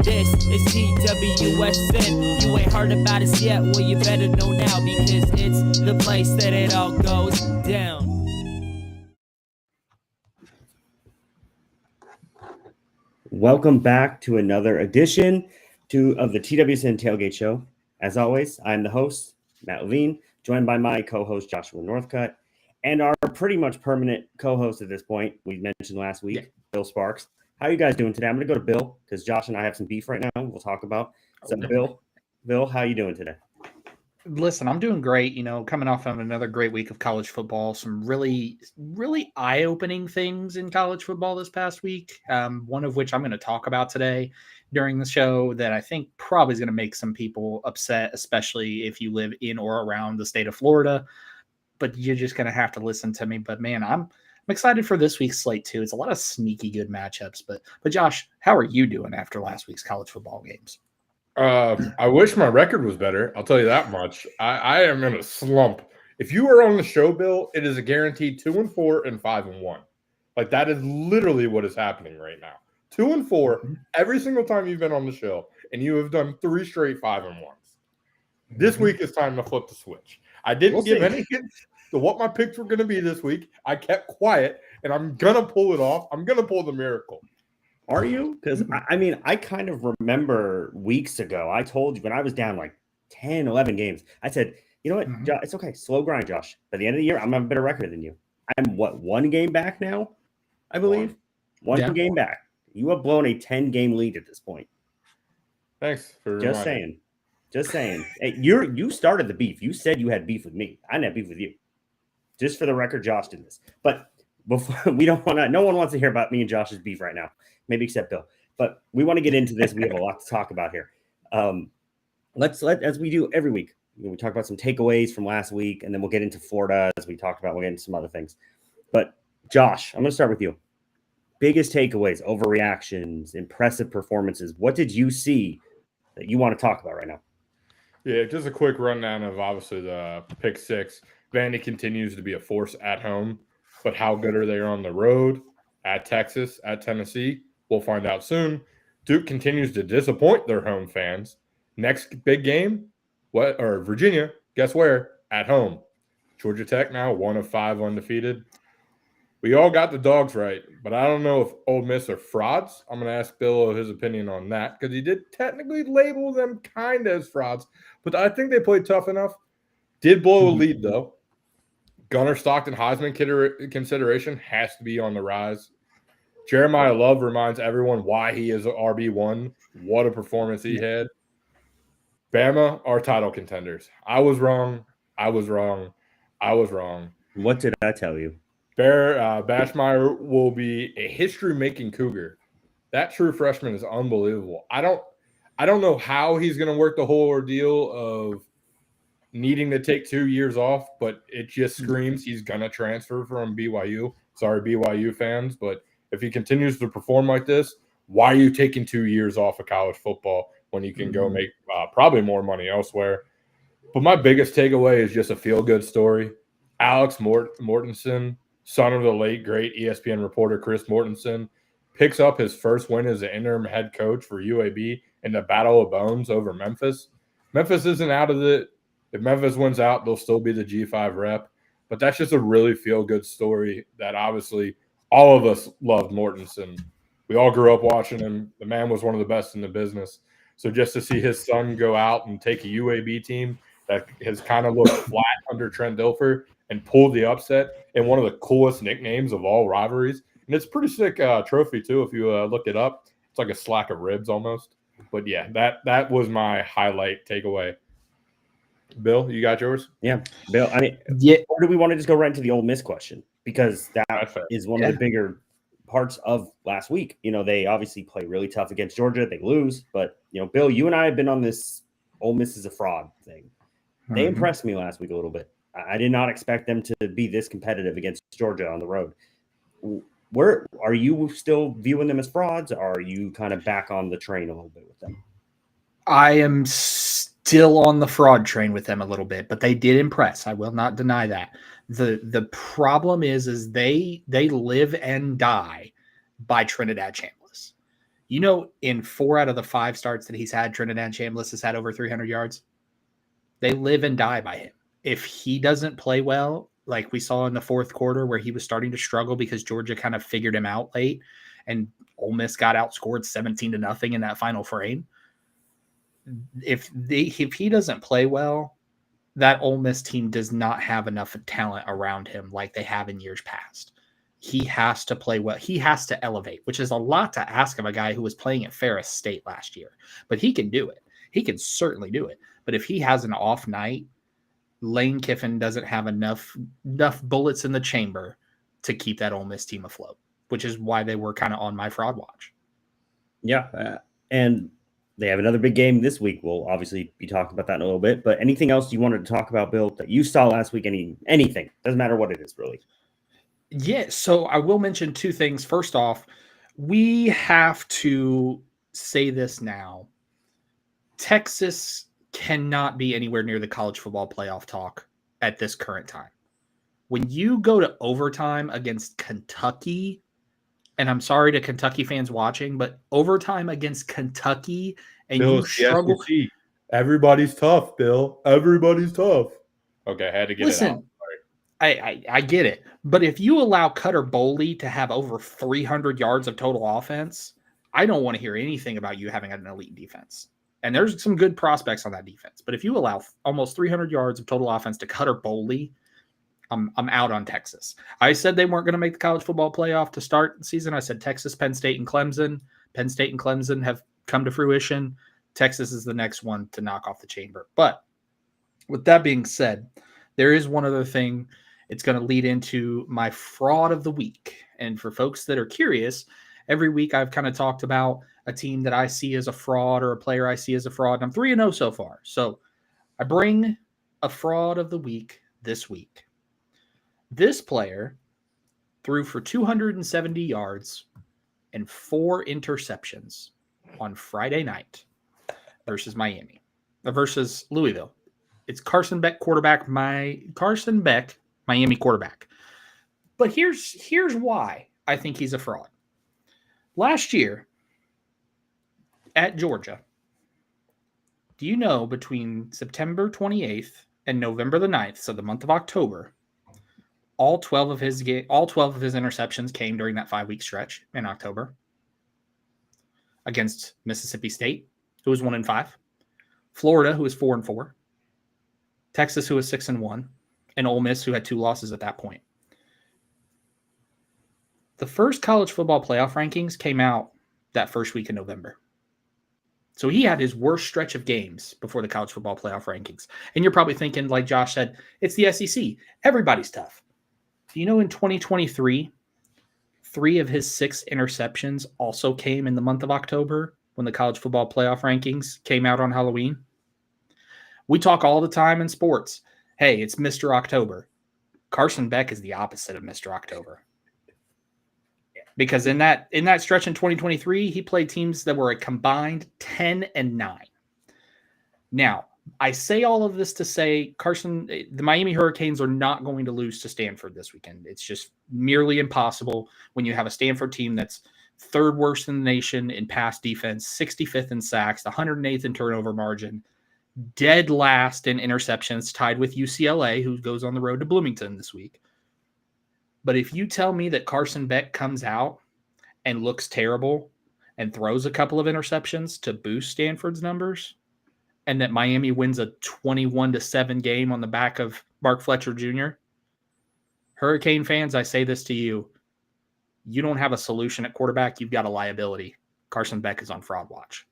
This is TWSN. You ain't heard about us yet, well you better know now, because it's the place that it all goes down. Welcome back to another edition of the TWSN Tailgate Show. As always, I'm the host, Matt Levine, joined by my co-host, Joshua Northcutt, and our pretty much permanent co-host at this point, we mentioned last week, Bill Sparks. How are you guys doing today? I'm going to go to Bill because Josh and I have some beef right now we'll talk about. So, Bill, how are you doing today? Listen, I'm doing great. Coming off of another great week of college football, some really, really eye-opening things in college football this past week. One of which I'm going to talk about today during the show that I think probably is going to make some people upset, especially if you live in or around the state of Florida. But you're just going to have to listen to me. But man, I'm excited for this week's slate too. It's a lot of sneaky good matchups. But Josh, how are you doing after last week's college football games? I wish my record was better. I'll tell you that much. I am in a slump. If you are on the show, Bill, it is a guaranteed 2-4 and 5-1. Like that is literally what is happening right now. 2-4 every single time you've been on the show, and you have done 3 straight 5-1s. This week is time to flip the switch. I didn't give any hints to what my picks were going to be this week. I kept quiet, and I'm going to pull it off. I'm going to pull the miracle. Are you? Because, I kind of remember weeks ago, I told you when I was down like 10, 11 games, I said, you know what, Josh, it's okay. Slow grind, Josh. By the end of the year, I'm going to have a better record than you. I'm, one game back now, I believe? One game back. You have blown a 10-game lead at this point. Thanks for Just saying. Hey, you started the beef. You said you had beef with me. I didn't have beef with you. Just for the record, Josh did this. But before no one wants to hear about me and Josh's beef right now. Maybe except Bill. But we want to get into this. We have a lot to talk about here. As we do every week, we talk about some takeaways from last week, and then we'll get into Florida as we talked about. We'll get into some other things. But Josh, I'm going to start with you. Biggest takeaways, overreactions, impressive performances. What did you see that you want to talk about right now? Yeah, just a quick rundown of obviously the pick 6. Vandy continues to be a force at home, but how good are they on the road? At Texas, at Tennessee, we'll find out soon. Duke continues to disappoint their home fans. Next big game, Virginia, guess where? At home. Georgia Tech now 1 of 5 undefeated. We all got the dogs right, but I don't know if Ole Miss are frauds. I'm going to ask Bill his opinion on that because he did technically label them kind of as frauds, but I think they played tough enough. Did blow a lead, though. Gunnar Stockton Heisman consideration has to be on the rise. Jeremiah Love reminds everyone why he is an RB1. What a performance he had. Bama are title contenders. I was wrong. What did I tell you? Bashmeyer will be a history-making Cougar. That true freshman is unbelievable. I don't know how he's going to work the whole ordeal of needing to take 2 years off, but it just screams he's going to transfer from BYU. Sorry, BYU fans, but if he continues to perform like this, why are you taking 2 years off of college football when you can go make probably more money elsewhere? But my biggest takeaway is just a feel-good story. Alex Mortensen, son of the late, great ESPN reporter Chris Mortensen, picks up his first win as an interim head coach for UAB in the Battle of Bones over Memphis. Memphis isn't out of it. If Memphis wins out, they'll still be the G5 rep. But that's just a really feel-good story that obviously all of us loved Mortensen. We all grew up watching him. The man was one of the best in the business. So just to see his son go out and take a UAB team that has kind of looked flat under Trent Dilfer and pull the upset in one of the coolest nicknames of all rivalries. And it's a pretty sick trophy, too, if you look it up. It's like a slack of ribs almost. But, yeah, that was my highlight takeaway. Bill, you got yours? Yeah. Bill, or do we want to just go right into the Ole Miss question? Because that is one of the bigger parts of last week. They obviously play really tough against Georgia. They lose. But, Bill, you and I have been on this Ole Miss is a fraud thing. They impressed me last week a little bit. I did not expect them to be this competitive against Georgia on the road. Where are you still viewing them as frauds? Or are you kind of back on the train a little bit with them? I am still on the fraud train with them a little bit, but they did impress. I will not deny that. The problem is they live and die by Trinidad Chambliss. You know, in 4 out of the 5 starts that he's had, Trinidad Chambliss has had over 300 yards. They live and die by him. If he doesn't play well, like we saw in the fourth quarter where he was starting to struggle because Georgia kind of figured him out late and Ole Miss got outscored 17-0 in that final frame. If he doesn't play well, that Ole Miss team does not have enough talent around him like they have in years past. He has to play well. He has to elevate, which is a lot to ask of a guy who was playing at Ferris State last year. But he can do it. He can certainly do it. But if he has an off night, Lane Kiffin doesn't have enough bullets in the chamber to keep that Ole Miss team afloat, which is why they were kind of on my fraud watch. Yeah, and they have another big game this week. We'll obviously be talking about that in a little bit. But anything else you wanted to talk about, Bill, that you saw last week? Anything. Doesn't matter what it is, really. Yeah, so I will mention 2 things. First off, we have to say this now. Texas cannot be anywhere near the college football playoff talk at this current time. When you go to overtime against Kentucky, and I'm sorry to Kentucky fans watching, but overtime against Kentucky and Bill, you struggle. Everybody's tough, Bill. Everybody's tough. Okay, I had to get it out. I get it. But if you allow Cutter Boley to have over 300 yards of total offense, I don't want to hear anything about you having an elite defense. And there's some good prospects on that defense. But if you allow almost 300 yards of total offense to Cutter Boley, I'm out on Texas. I said they weren't going to make the college football playoff to start the season. I said Texas, Penn State, and Clemson. Penn State and Clemson have come to fruition. Texas is the next one to knock off the chamber. But with that being said, there is one other thing. It's going to lead into my fraud of the week. And for folks that are curious, every week I've kind of talked about a team that I see as a fraud or a player I see as a fraud. And I'm 3-0 so far. So I bring a fraud of the week this week. This player threw for 270 yards and 4 interceptions on Friday night versus Louisville. It's Carson Beck, Miami quarterback. But here's why I think he's a fraud. Last year at Georgia, do you know between September 28th and November the 9th, so the month of October, all 12 of his interceptions came during that 5-week stretch in October against Mississippi State, who was 1-5, Florida, who was 4-4, Texas, who was 6-1, and Ole Miss, who had 2 losses at that point. The first college football playoff rankings came out that first week in November. So he had his worst stretch of games before the college football playoff rankings. And you're probably thinking, like Josh said, it's the SEC. Everybody's tough. Do you know in 2023, 3 of his 6 interceptions also came in the month of October when the college football playoff rankings came out on Halloween? We talk all the time in sports. Hey, it's Mr. October. Carson Beck is the opposite of Mr. October. Because in that stretch in 2023, he played teams that were a combined 10-9. Now, I say all of this to say the Miami Hurricanes are not going to lose to Stanford this weekend. It's just merely impossible when you have a Stanford team that's 3rd worst in the nation in pass defense, 65th in sacks, 108th in turnover margin, dead last in interceptions, tied with UCLA, who goes on the road to Bloomington this week. But if you tell me that Carson Beck comes out and looks terrible and throws a couple of interceptions to boost Stanford's numbers, and that Miami wins a 21-7 game on the back of Mark Fletcher Jr., Hurricane fans, I say this to you. You don't have a solution at quarterback. You've got a liability. Carson Beck is on fraud watch.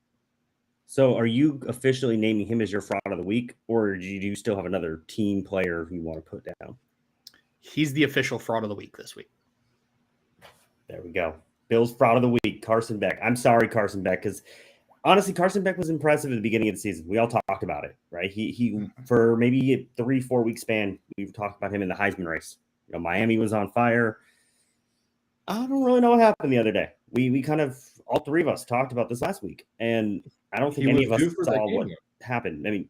So are you officially naming him as your fraud of the week, or do you still have another team player you want to put down? He's the official fraud of the week this week. There we go. Bill's fraud of the week, Carson Beck. I'm sorry, Carson Beck, because honestly, Carson Beck was impressive at the beginning of the season. We all talked about it, right? He for maybe a 3-4 week span, we've talked about him in the Heisman race. You know, Miami was on fire. I don't really know what happened the other day. We kind of, all 3 of us talked about this last week, and I don't think any of us saw what happened. I mean,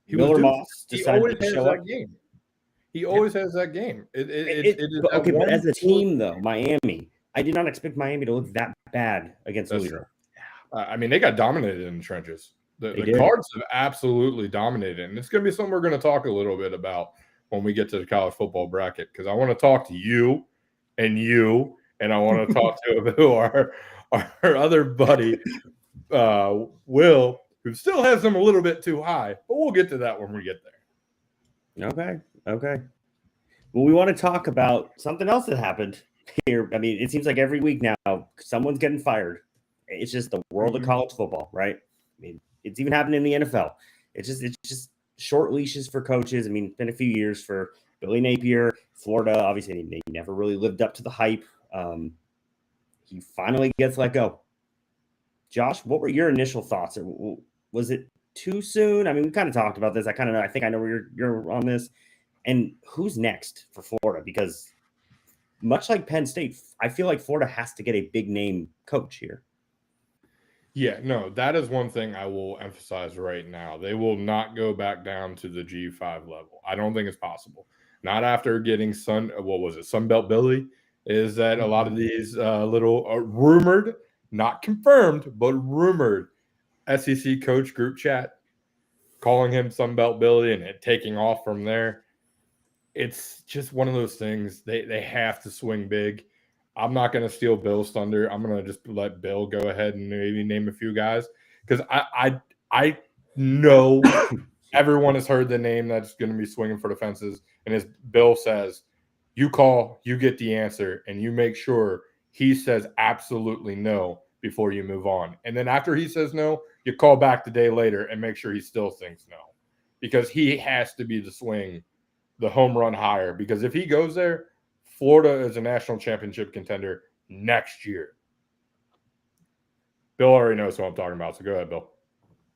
Miller Moss decided to show up. He always has that game. But as a team, though, Miami, I did not expect Miami to look that bad against Louisville. I mean, they got dominated in the trenches. The did. Cards have absolutely dominated, and it's going to be something we're going to talk a little bit about when we get to the college football bracket, because I want to talk to you, and I want to talk to our other buddy, Will, who still has them a little bit too high, but we'll get to that when we get there. Okay. Well, we want to talk about something else that happened here. I mean, it seems like every week now someone's getting fired. It's just the world of college football, right? I mean, it's even happened in the NFL. It's just short leashes for coaches. I mean, it's been a few years for Billy Napier, Florida. Obviously, he never really lived up to the hype. He finally gets let go. Josh, what were your initial thoughts? Or was it too soon? I mean, we kind of talked about this. I think I know where you're on this. And who's next for Florida? Because much like Penn State, I feel like Florida has to get a big name coach here. Yeah, no, that is one thing I will emphasize right now. They will not go back down to the G5 level. I don't think it's possible. Not after getting Sunbelt Billy, is that a lot of these little rumored, not confirmed, but rumored SEC coach group chat, calling him Sunbelt Billy and it taking off from there. It's just one of those things. They have to swing big. I'm not going to steal Bill's thunder. I'm going to just let Bill go ahead and maybe name a few guys, because I know everyone has heard the name that's going to be swinging for the fences. And as Bill says, you call, you get the answer, and you make sure he says absolutely no before you move on. And then after he says no, you call back the day later and make sure he still thinks no, because he has to be the swing, the home run hire. Because if he goes there, Florida is a national championship contender next year. Bill already knows what I'm talking about, so go ahead, Bill.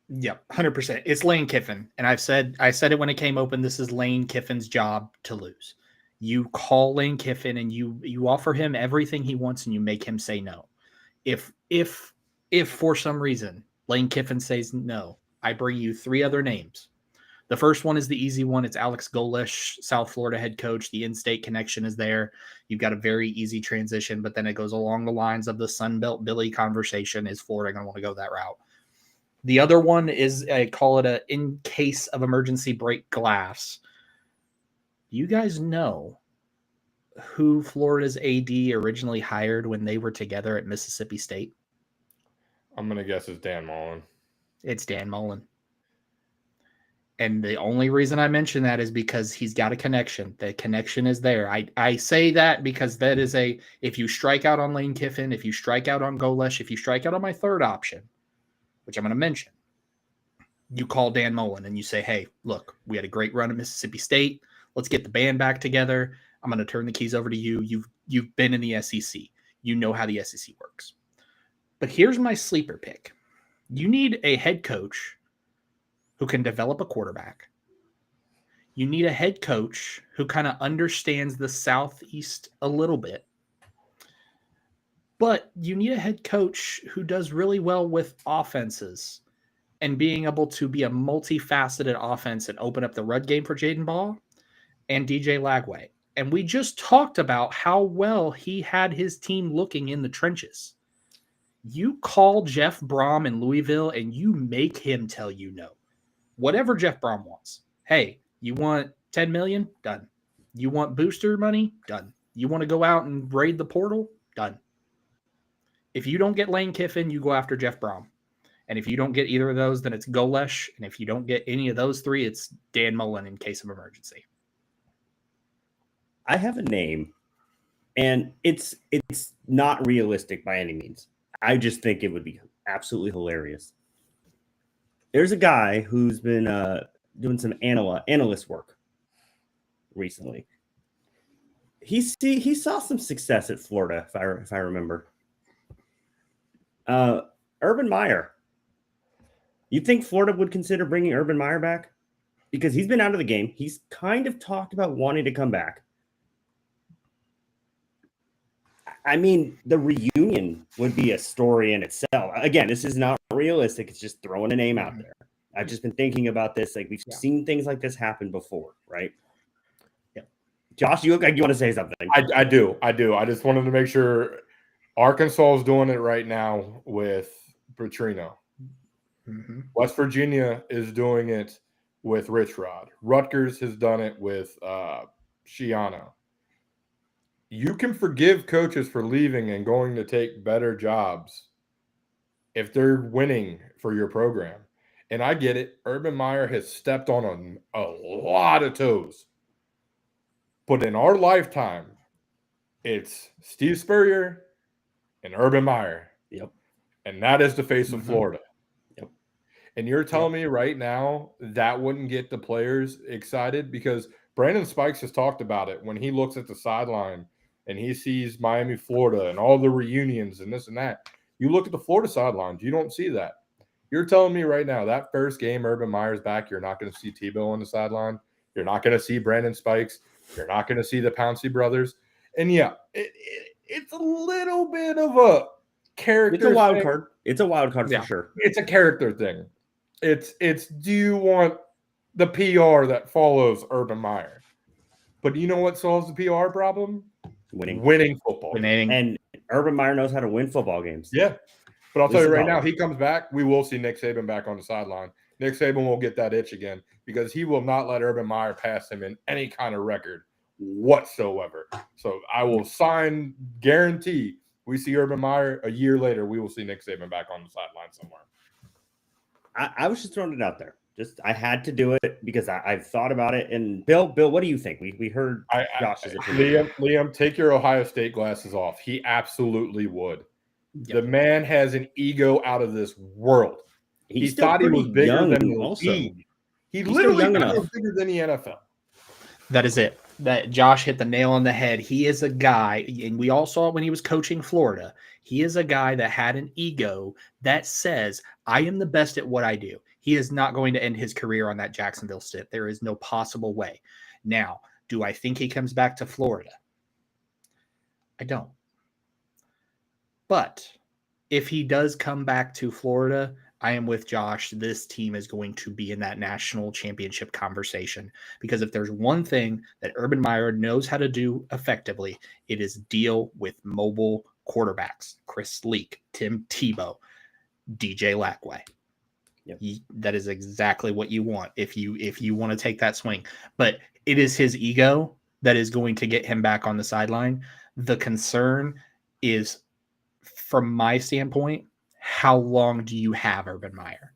Yep, 100%. It's Lane Kiffin, and I said it when it came open. This is Lane Kiffin's job to lose. You call Lane Kiffin and you offer him everything he wants, and you make him say no. If for some reason Lane Kiffin says no, I bring you 3 other names. The first one is the easy one. It's Alex Golesh, South Florida head coach. The in-state connection is there. You've got a very easy transition, but then it goes along the lines of the Sunbelt Billy conversation. Is Florida going to want to go that route? The other one is, I call it a in case of emergency break glass. You guys know who Florida's AD originally hired when they were together at Mississippi State? I'm going to guess it's Dan Mullen. It's Dan Mullen. And the only reason I mention that is because he's got a connection. The connection is there. I say that because that is if you strike out on Lane Kiffin, if you strike out on Golesh, if you strike out on my third option, which I'm going to mention, you call Dan Mullen and you say, hey, look, we had a great run at Mississippi State. Let's get the band back together. I'm going to turn the keys over to you. You've been in the SEC. You know how the SEC works. But here's my sleeper pick. You need a head coach who can develop a quarterback. You need a head coach who kind of understands the Southeast a little bit. But you need a head coach who does really well with offenses and being able to be a multifaceted offense and open up the run game for Jaden Ball and DJ Lagway. And we just talked about how well he had his team looking in the trenches. You call Jeff Brom in Louisville and you make him tell you no. Whatever Jeff Brom wants. Hey, you want $10 million? Done. You want booster money? Done. You want to go out and raid the portal? Done. If you don't get Lane Kiffin, you go after Jeff Brom. And if you don't get either of those, then it's Golesh. And if you don't get any of those 3, it's Dan Mullen in case of emergency. I have a name, and it's not realistic by any means. I just think it would be absolutely hilarious. There's a guy who's been doing some analyst work recently. He saw some success at Florida, if I remember. Urban Meyer. You think Florida would consider bringing Urban Meyer back? Because he's been out of the game. He's kind of talked about wanting to come back. I mean, the reunion would be a story in itself. Again, this is not realistic. It's just throwing a name out there. I've just been thinking about this. Like, we've seen things like this happen before, right? Yeah. Josh, you look like you want to say something. I do. I just wanted to make sure Arkansas is doing it right now with Petrino. Mm-hmm. West Virginia is doing it with Rich Rod. Rutgers has done it with Shiano. You can forgive coaches for leaving and going to take better jobs if they're winning for your program. And I get it. Urban Meyer has stepped on a lot of toes. But in our lifetime, it's Steve Spurrier and Urban Meyer. Yep. And that is the face of Florida. Yep. And you're telling me right now that wouldn't get the players excited? Because Brandon Spikes has talked about it when he looks at the sideline and he sees Miami, Florida, and all the reunions and this and that. You look at the Florida sidelines, you don't see that. You're telling me right now that first game Urban Meyer's back, you're not going to see Tebow on the sideline. You're not going to see Brandon Spikes. You're not going to see the Pouncey brothers. And yeah, it's a little bit of a character. It's a wild thing. card. It's a wild card for sure. It's a character thing. It's do you want the PR that follows Urban Meyer? But do you know what solves the PR problem? Winning football. And Urban Meyer knows how to win football games. Yeah. But I'll tell you right now, he comes back, we will see Nick Saban back on the sideline. Nick Saban will get that itch again because he will not let Urban Meyer pass him in any kind of record whatsoever. So I will guarantee we see Urban Meyer a year later, we will see Nick Saban back on the sideline somewhere. I was just throwing it out there. I had to do it because I've thought about it. And Bill, what do you think? We heard Josh's opinion. Liam, take your Ohio State glasses off. He absolutely would. Yep. The man has an ego out of this world. He thought he was bigger than the league. He literally was bigger than the NFL. That is it. That Josh hit the nail on the head. He is a guy, and we all saw it when he was coaching Florida. He is a guy that had an ego that says, I am the best at what I do. He is not going to end his career on that Jacksonville stint. There is no possible way. Now, do I think he comes back to Florida? I don't. But if he does come back to Florida, I am with Josh. This team is going to be in that national championship conversation because if there's one thing that Urban Meyer knows how to do effectively, it is deal with mobile quarterbacks. Chris Leak, Tim Tebow, DJ Lackway. Yep. That is exactly what you want if you want to take that swing. But it is his ego that is going to get him back on the sideline. The concern is, from my standpoint, how long do you have Urban Meyer?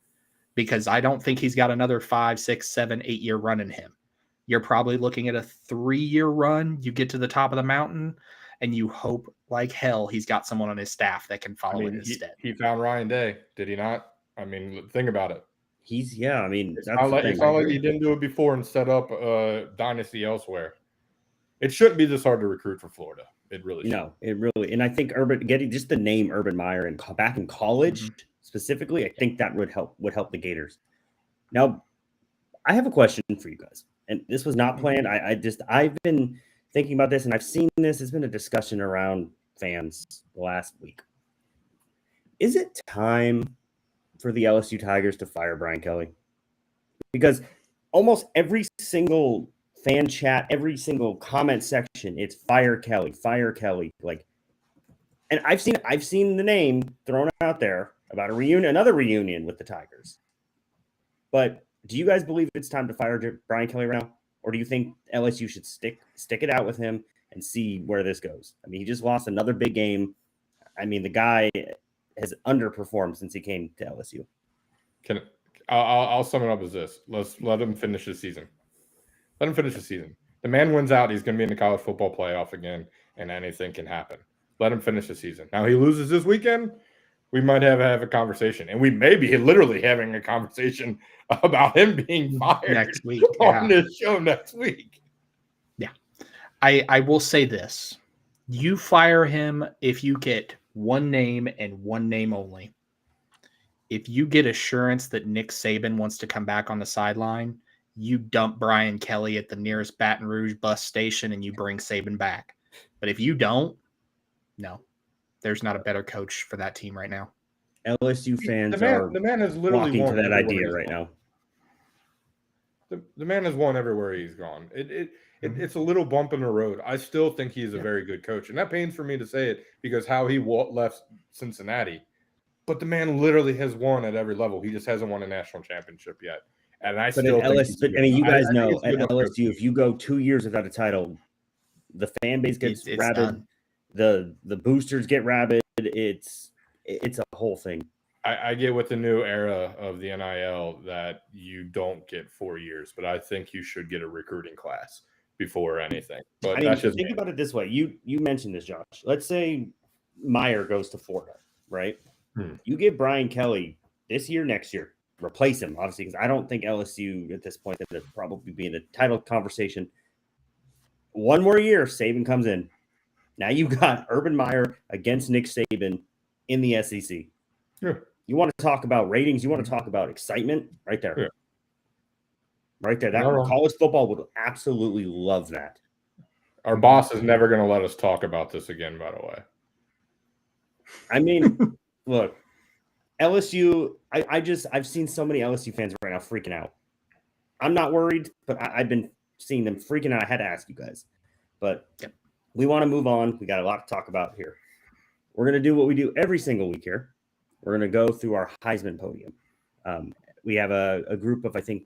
Because I don't think he's got another 5, 6, 7, 8 year run in him. You're probably looking at a 3-year run. You get to the top of the mountain and you hope like hell he's got someone on his staff that can follow in his stead. He found Ryan Day, did he not? I mean, think about it. It's not like he didn't do it before and set up a dynasty elsewhere. It shouldn't be this hard to recruit for Florida. It really should. No, it really, and I think getting just the name Urban Meyer and back in college specifically, I think that would help the Gators. Now, I have a question for you guys, and this was not planned. I've been thinking about this, and I've seen this. It's been a discussion around fans the last week. Is it time for the LSU Tigers to fire Brian Kelly? Because almost every single fan chat, every single comment section, it's fire Kelly. Like, and I've seen the name thrown out there about another reunion with the Tigers. But do you guys believe it's time to fire Brian Kelly right now? Or do you think LSU should stick it out with him and see where this goes? I mean, he just lost another big game. I mean, the guy has underperformed since he came to LSU. I'll sum it up as this. Let him finish the season. Let him finish the season. The man wins out. He's going to be in the college football playoff again, and anything can happen. Let him finish the season. Now, he loses this weekend, we might have a conversation. And we may be literally having a conversation about him being fired next week on this show next week. Yeah. I will say this. You fire him if you get one name and one name only. If you get assurance that Nick Saban wants to come back on the sideline, you dump Brian Kelly at the nearest Baton Rouge bus station and you bring Saban back. But if you don't, no, there's not a better coach for that team right now. LSU fans the man has literally walking to that idea right now. The man has won everywhere he's gone. It's a little bump in the road. I still think he's a very good coach. And that pains for me to say it because how he left Cincinnati. But the man literally has won at every level. He just hasn't won a national championship yet. And I But still think he's good. you guys I think know he's at good enough to LSU, go if you go 2 years without a title, the fan base gets It's rabid. done. The boosters get rabid. It's a whole thing. I get with the new era of the NIL that you don't get 4 years, but I think you should get a recruiting class before anything. But I mean, that's just think about it this way. You mentioned this, Josh. Let's say Meyer goes to Florida, right? You give Brian Kelly this year, next year, replace him, obviously, because I don't think LSU at this point that they'd probably be in a title conversation. One more year, Saban comes in. Now you got Urban Meyer against Nick Saban in the SEC. Yeah. You want to talk about ratings? You want to talk about excitement? Right there. Yeah. Right there. That college football would absolutely love that. Our boss is never going to let us talk about this again, by the way. I mean, look, LSU, I've seen so many LSU fans right now freaking out. I'm not worried, but I've been seeing them freaking out. I had to ask you guys. But we want to move on. We got a lot to talk about here. We're going to do what we do every single week here. We're going to go through our Heisman podium. We have a group of, I think,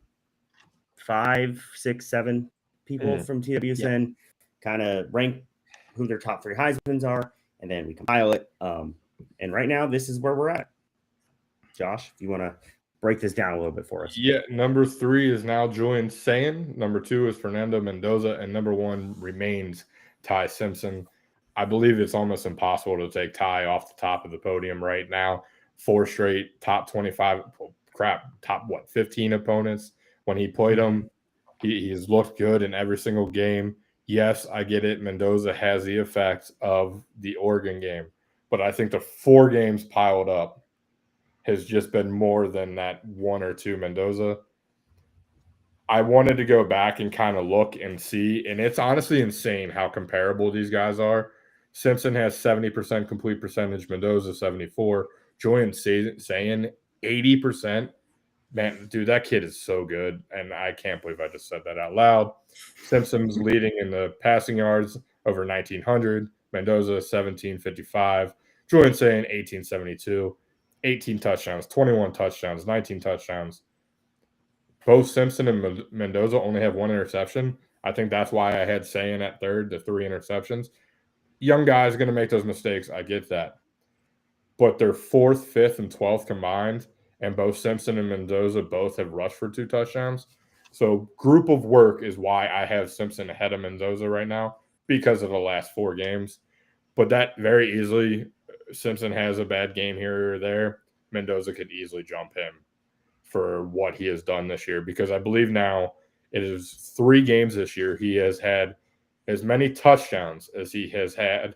5, 6, 7 people from TWSN kind of rank who their top 3 Heismans are, and then we compile it. And right now, this is where we're at. Josh, if you want to break this down a little bit for us. Yeah, number 3 is now Julian Sayin. Number 2 is Fernando Mendoza, and number 1 remains Ty Simpson. I believe it's almost impossible to take Ty off the top of the podium right now. 4 straight top 25, top 15 opponents. When he played them, he's looked good in every single game. Yes, I get it. Mendoza has the effect of the Oregon game, but I think the 4 games piled up has just been more than that 1 or 2 Mendoza. I wanted to go back and kind of look and see, and it's honestly insane how comparable these guys are. Simpson has 70% complete percentage, Mendoza 74%, Julian Sayin 80%. Man, dude, that kid is so good, and I can't believe I just said that out loud. Simpson's leading in the passing yards over 1,900, Mendoza 1,755, Julian Sayin 1,872, 18 touchdowns, 21 touchdowns, 19 touchdowns. Both Simpson and Mendoza only have 1 interception. I think that's why I had Sayin at third, the 3 interceptions. Young guys are going to make those mistakes. I get that. But they're 4th, 5th, and 12th combined, and both Simpson and Mendoza both have rushed for 2 touchdowns. So group of work is why I have Simpson ahead of Mendoza right now because of the last 4 games. But that very easily, Simpson has a bad game here or there. Mendoza could easily jump him for what he has done this year, because I believe now it is 3 games this year he has had as many touchdowns as he has had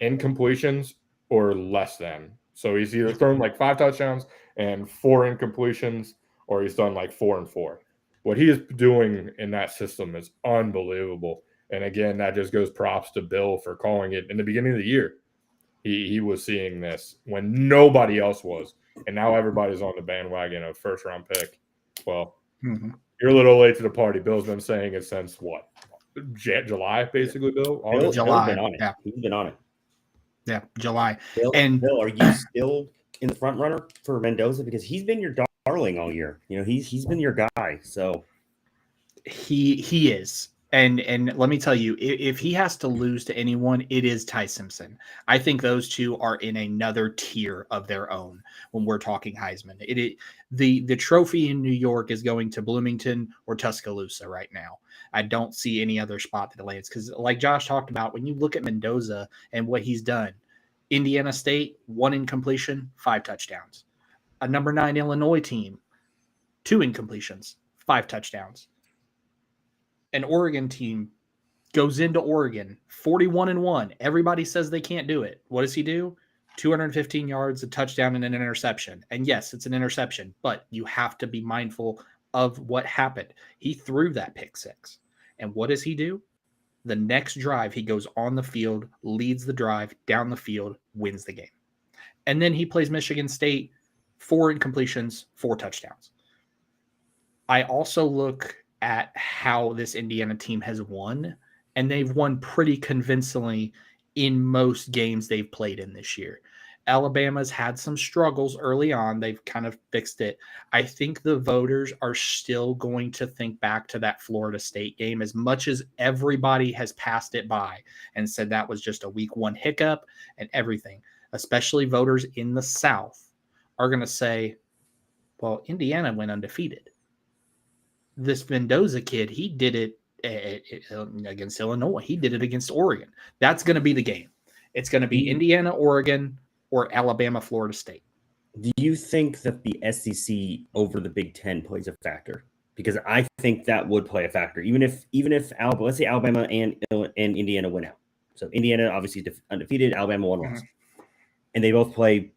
incompletions or less than. So he's either thrown like 5 touchdowns and 4 incompletions, or he's done like 4 and 4. What he is doing in that system is unbelievable. And again, that just goes props to Bill for calling it in the beginning of the year. He was seeing this when nobody else was. And now everybody's on the bandwagon of 1st-round pick. Well, you're a little late to the party. Bill's been saying it since what? July, basically, Bill? July. Been on it. Yeah. He's been on it. Yeah, July. Bill, And Bill, are you still in the front runner for Mendoza? Because he's been your darling all year. You know, he's been your guy. So he is. And let me tell you, if he has to lose to anyone, it is Ty Simpson. I think those 2 are in another tier of their own when we're talking Heisman. The trophy in New York is going to Bloomington or Tuscaloosa right now. I don't see any other spot that it lands, because like Josh talked about, when you look at Mendoza and what he's done, Indiana State, 1 incompletion, 5 touchdowns. A number 9 Illinois team, 2 incompletions, 5 touchdowns. An Oregon team goes into Oregon 41-1. Everybody says they can't do it. What does he do? 215 yards, a touchdown, and an interception. And yes, it's an interception, but you have to be mindful of what happened. He threw that pick 6. And what does he do? The next drive, he goes on the field, leads the drive down the field, wins the game. And then he plays Michigan State, 4 incompletions, 4 touchdowns. I also look at how this Indiana team has won, and they've won pretty convincingly in most games they've played in this year. Alabama's had some struggles early on. They've kind of fixed it. I think the voters are still going to think back to that Florida State game as much as everybody has passed it by and said that was just a week one hiccup and everything. Especially voters in the South are going to say, well, Indiana went undefeated. This Mendoza kid, he did it against Illinois. He did it against Oregon. That's going to be the game. It's going to be Indiana, Oregon, or Alabama, Florida State. Do you think that the SEC over the Big Ten plays a factor? Because I think that would play a factor, even if let's say Alabama and Indiana win out. So Indiana obviously undefeated, Alabama one loss, and they both play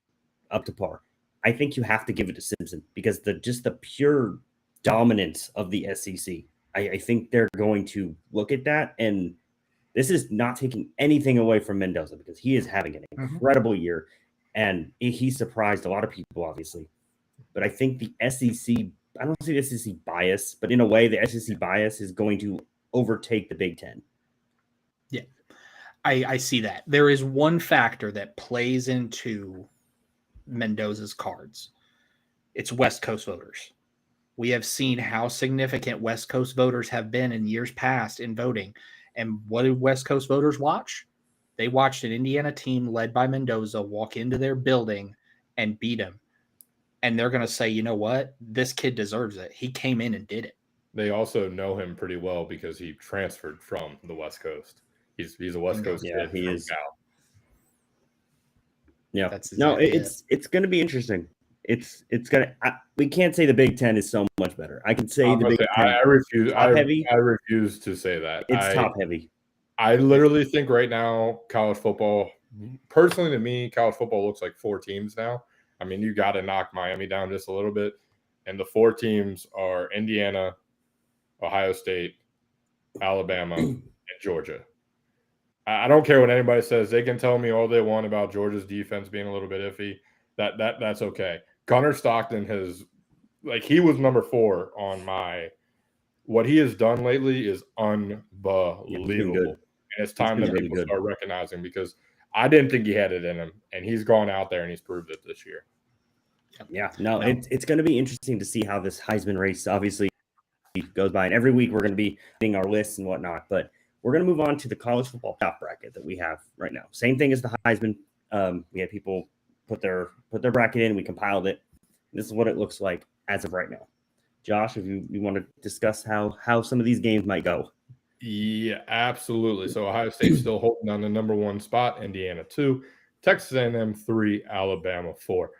up to par. I think you have to give it to Simpson because the pure dominance of the SEC. I think they're going to look at that, and this is not taking anything away from Mendoza because he is having an incredible year, and he surprised a lot of people, obviously. But I think the SEC, I don't see the SEC bias, but in a way, the SEC bias is going to overtake the Big Ten. Yeah, I see that. There is one factor that plays into Mendoza's cards. It's West Coast voters. We have seen how significant West Coast voters have been in years past in voting. And what did West Coast voters watch? They watched an Indiana team led by Mendoza walk into their building and beat him. And they're going to say, you know what? This kid deserves it. He came in and did it. They also know him pretty well because he transferred from the West Coast. He's a West Coast kid. He is. Cal. Yeah. That's exactly it's going to be interesting. It's gonna. We can't say the Big Ten is so much better. I can say the Big Ten. I refuse. Heavy. I refuse to say that. It's top heavy. I literally think right now college football. Personally, to me, college football looks like 4 teams now. I mean, you got to knock Miami down just a little bit, and the 4 teams are Indiana, Ohio State, Alabama, and Georgia. I don't care what anybody says. They can tell me all they want about Georgia's defense being a little bit iffy. That's okay. Gunnar Stockton he was number 4 on my. What he has done lately is unbelievable, and it's time that people start recognizing because I didn't think he had it in him, and he's gone out there and he's proved it this year. Yeah, no. It's going to be interesting to see how this Heisman race obviously goes by, and every week we're going to be getting our lists and whatnot, but we're going to move on to the college football top bracket that we have right now. Same thing as the Heisman. We had people put their bracket in. We compiled it. This is what it looks like as of right now. Josh, if you want to discuss how some of these games might go. Yeah, absolutely. So Ohio State's still holding on the number 1 spot, Indiana 2, Texas A&M 3, Alabama 4.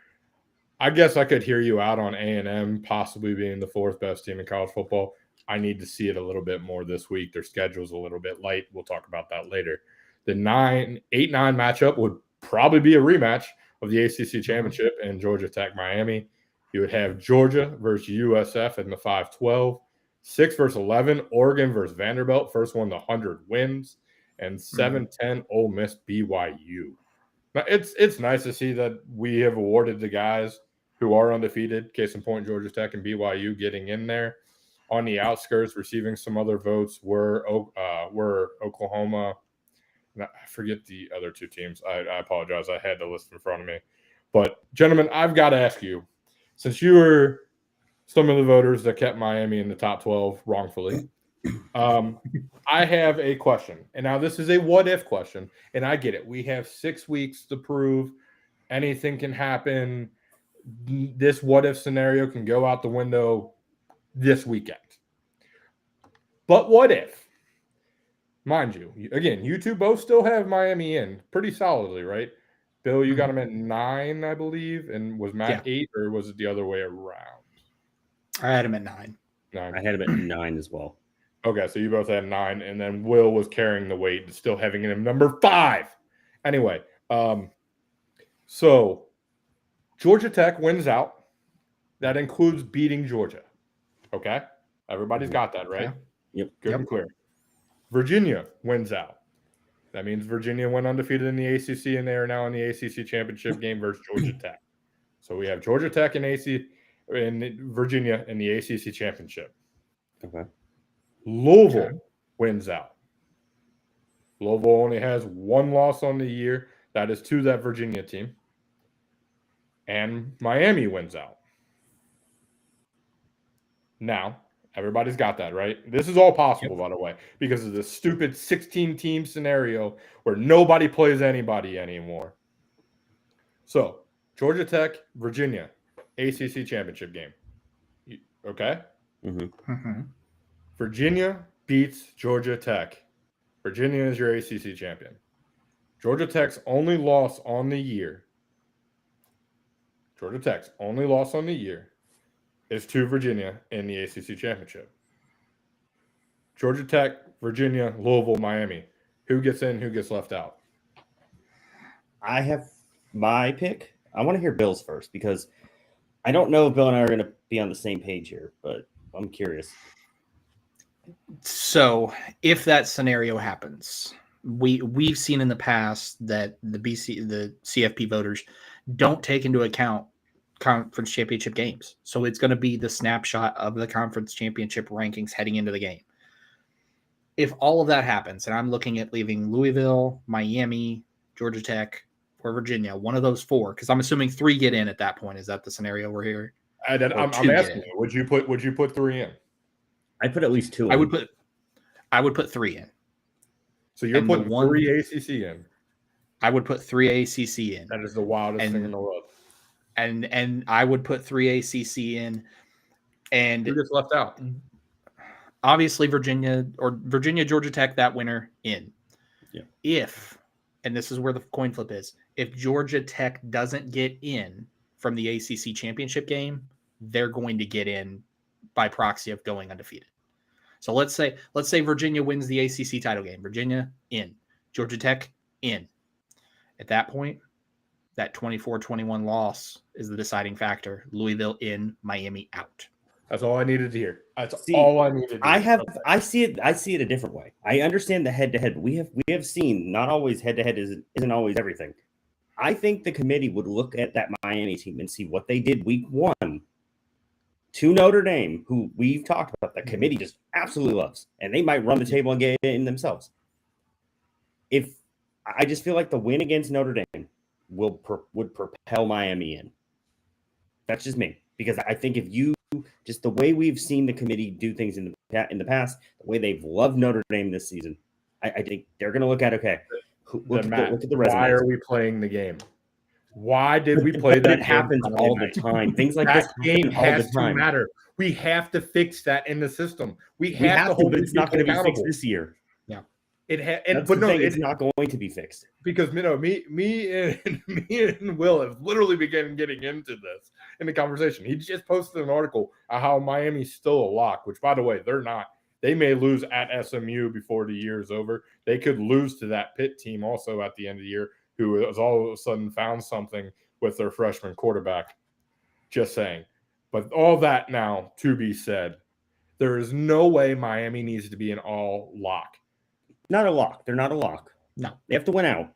I guess I could hear you out on A&M possibly being the 4th best team in college football. I need to see it a little bit more this week. Their schedule's a little bit light. We'll talk about that later. The 8-9 matchup would probably be a rematch of the ACC Championship and Georgia Tech Miami. You would have Georgia versus USF in the 5-12, 6 versus 11, Oregon versus Vanderbilt, first one to 100 wins, and 7-10 Ole Miss BYU. Now, it's nice to see that we have awarded the guys who are undefeated, case in point, Georgia Tech and BYU getting in there. On the outskirts, receiving some other votes were Oklahoma. I forget the other 2 teams. I apologize. I had the list in front of me. But, gentlemen, I've got to ask you, since you were some of the voters that kept Miami in the top 12 wrongfully, I have a question. And now this is a what-if question, and I get it. We have 6 weeks to prove anything can happen. This what-if scenario can go out the window this weekend. But what if, mind you, again, you 2 both still have Miami in pretty solidly, right? Bill, you got him at 9, I believe, and was Matt 8, or was it the other way around? I had him at 9. I had him at 9 as well. Okay, so you both had 9, and then Will was carrying the weight, still having him number 5. Anyway, so Georgia Tech wins out. That includes beating Georgia. Okay? Everybody's got that, right? Yep. Good and clear. Virginia wins out. That means Virginia went undefeated in the ACC, and they are now in the ACC championship game versus Georgia Tech. So we have Georgia Tech and Virginia in the ACC championship. Okay. Louisville wins out. Louisville only has 1 loss on the year. That is to that Virginia team. and Miami wins out. Now, everybody's got that, right? This is all possible, by the way, because of the stupid 16-team scenario where nobody plays anybody anymore. So, Georgia Tech, Virginia, ACC championship game. Okay? Mm-hmm. Virginia beats Georgia Tech. Virginia is your ACC champion. Georgia Tech's only loss on the year. Georgia Tech's only loss on the year is to Virginia in the ACC championship. Georgia Tech, Virginia, Louisville, Miami. Who gets in, who gets left out? I have my pick. I want to hear Bill's first because I don't know if Bill and I are going to be on the same page here, but I'm curious. So if that scenario happens, we've seen in the past that the CFP voters don't take into account conference championship games. So it's going to be the snapshot of the conference championship rankings heading into the game. If all of that happens, and I'm looking at leaving Louisville, Miami, Georgia Tech, or Virginia, one of those four, because I'm assuming 3 get in at that point. Is that the scenario we're here? I'm asking you, would you put 3 in? I put at least 2 in. I would put 3 in. So you're putting 3 ACC in. I would put 3 ACC in. That is the wildest thing in the world. And I would put 3 ACC in. And who gets left out? Obviously Virginia, Georgia Tech, that winner in. Yeah. If, and this is where the coin flip is, if Georgia Tech doesn't get in from the ACC championship game, they're going to get in by proxy of going undefeated. So let's say Virginia wins the ACC title game. Virginia in. Georgia Tech in. At that point, that 24-21 loss is the deciding factor. Louisville in, Miami out. That's all I needed to hear. That's all I needed to hear. I see it a different way. I understand the head-to-head, but we have seen not always head-to-head isn't always everything. I think the committee would look at that Miami team and see what they did week 1 to Notre Dame, who we've talked about. The committee just absolutely loves, and they might run the table and get it in themselves. If I just feel like the win against Notre Dame would propel Miami in. That's just me, because I think if you just the way we've seen the committee do things in the past, the way they've loved Notre Dame this season, I think they're going to look at look at the resume. Why are we playing the game? Why did we play that? It happens all the time. Things like that this game has to matter. We have to fix that in the system. We have have to hold it. It's not going to be fixed this year. Yeah, it's not going to be fixed because me and Will have literally begun getting into this in the conversation. He just posted an article on how Miami's still a lock, which, by the way, they're not. They may lose at SMU before the year is over. They could lose to that Pitt team also at the end of the year, who has all of a sudden found something with their freshman quarterback. Just saying. But all that now to be said, there is no way Miami needs to be an all lock. Not a lock. They're not a lock. No. They have to win out.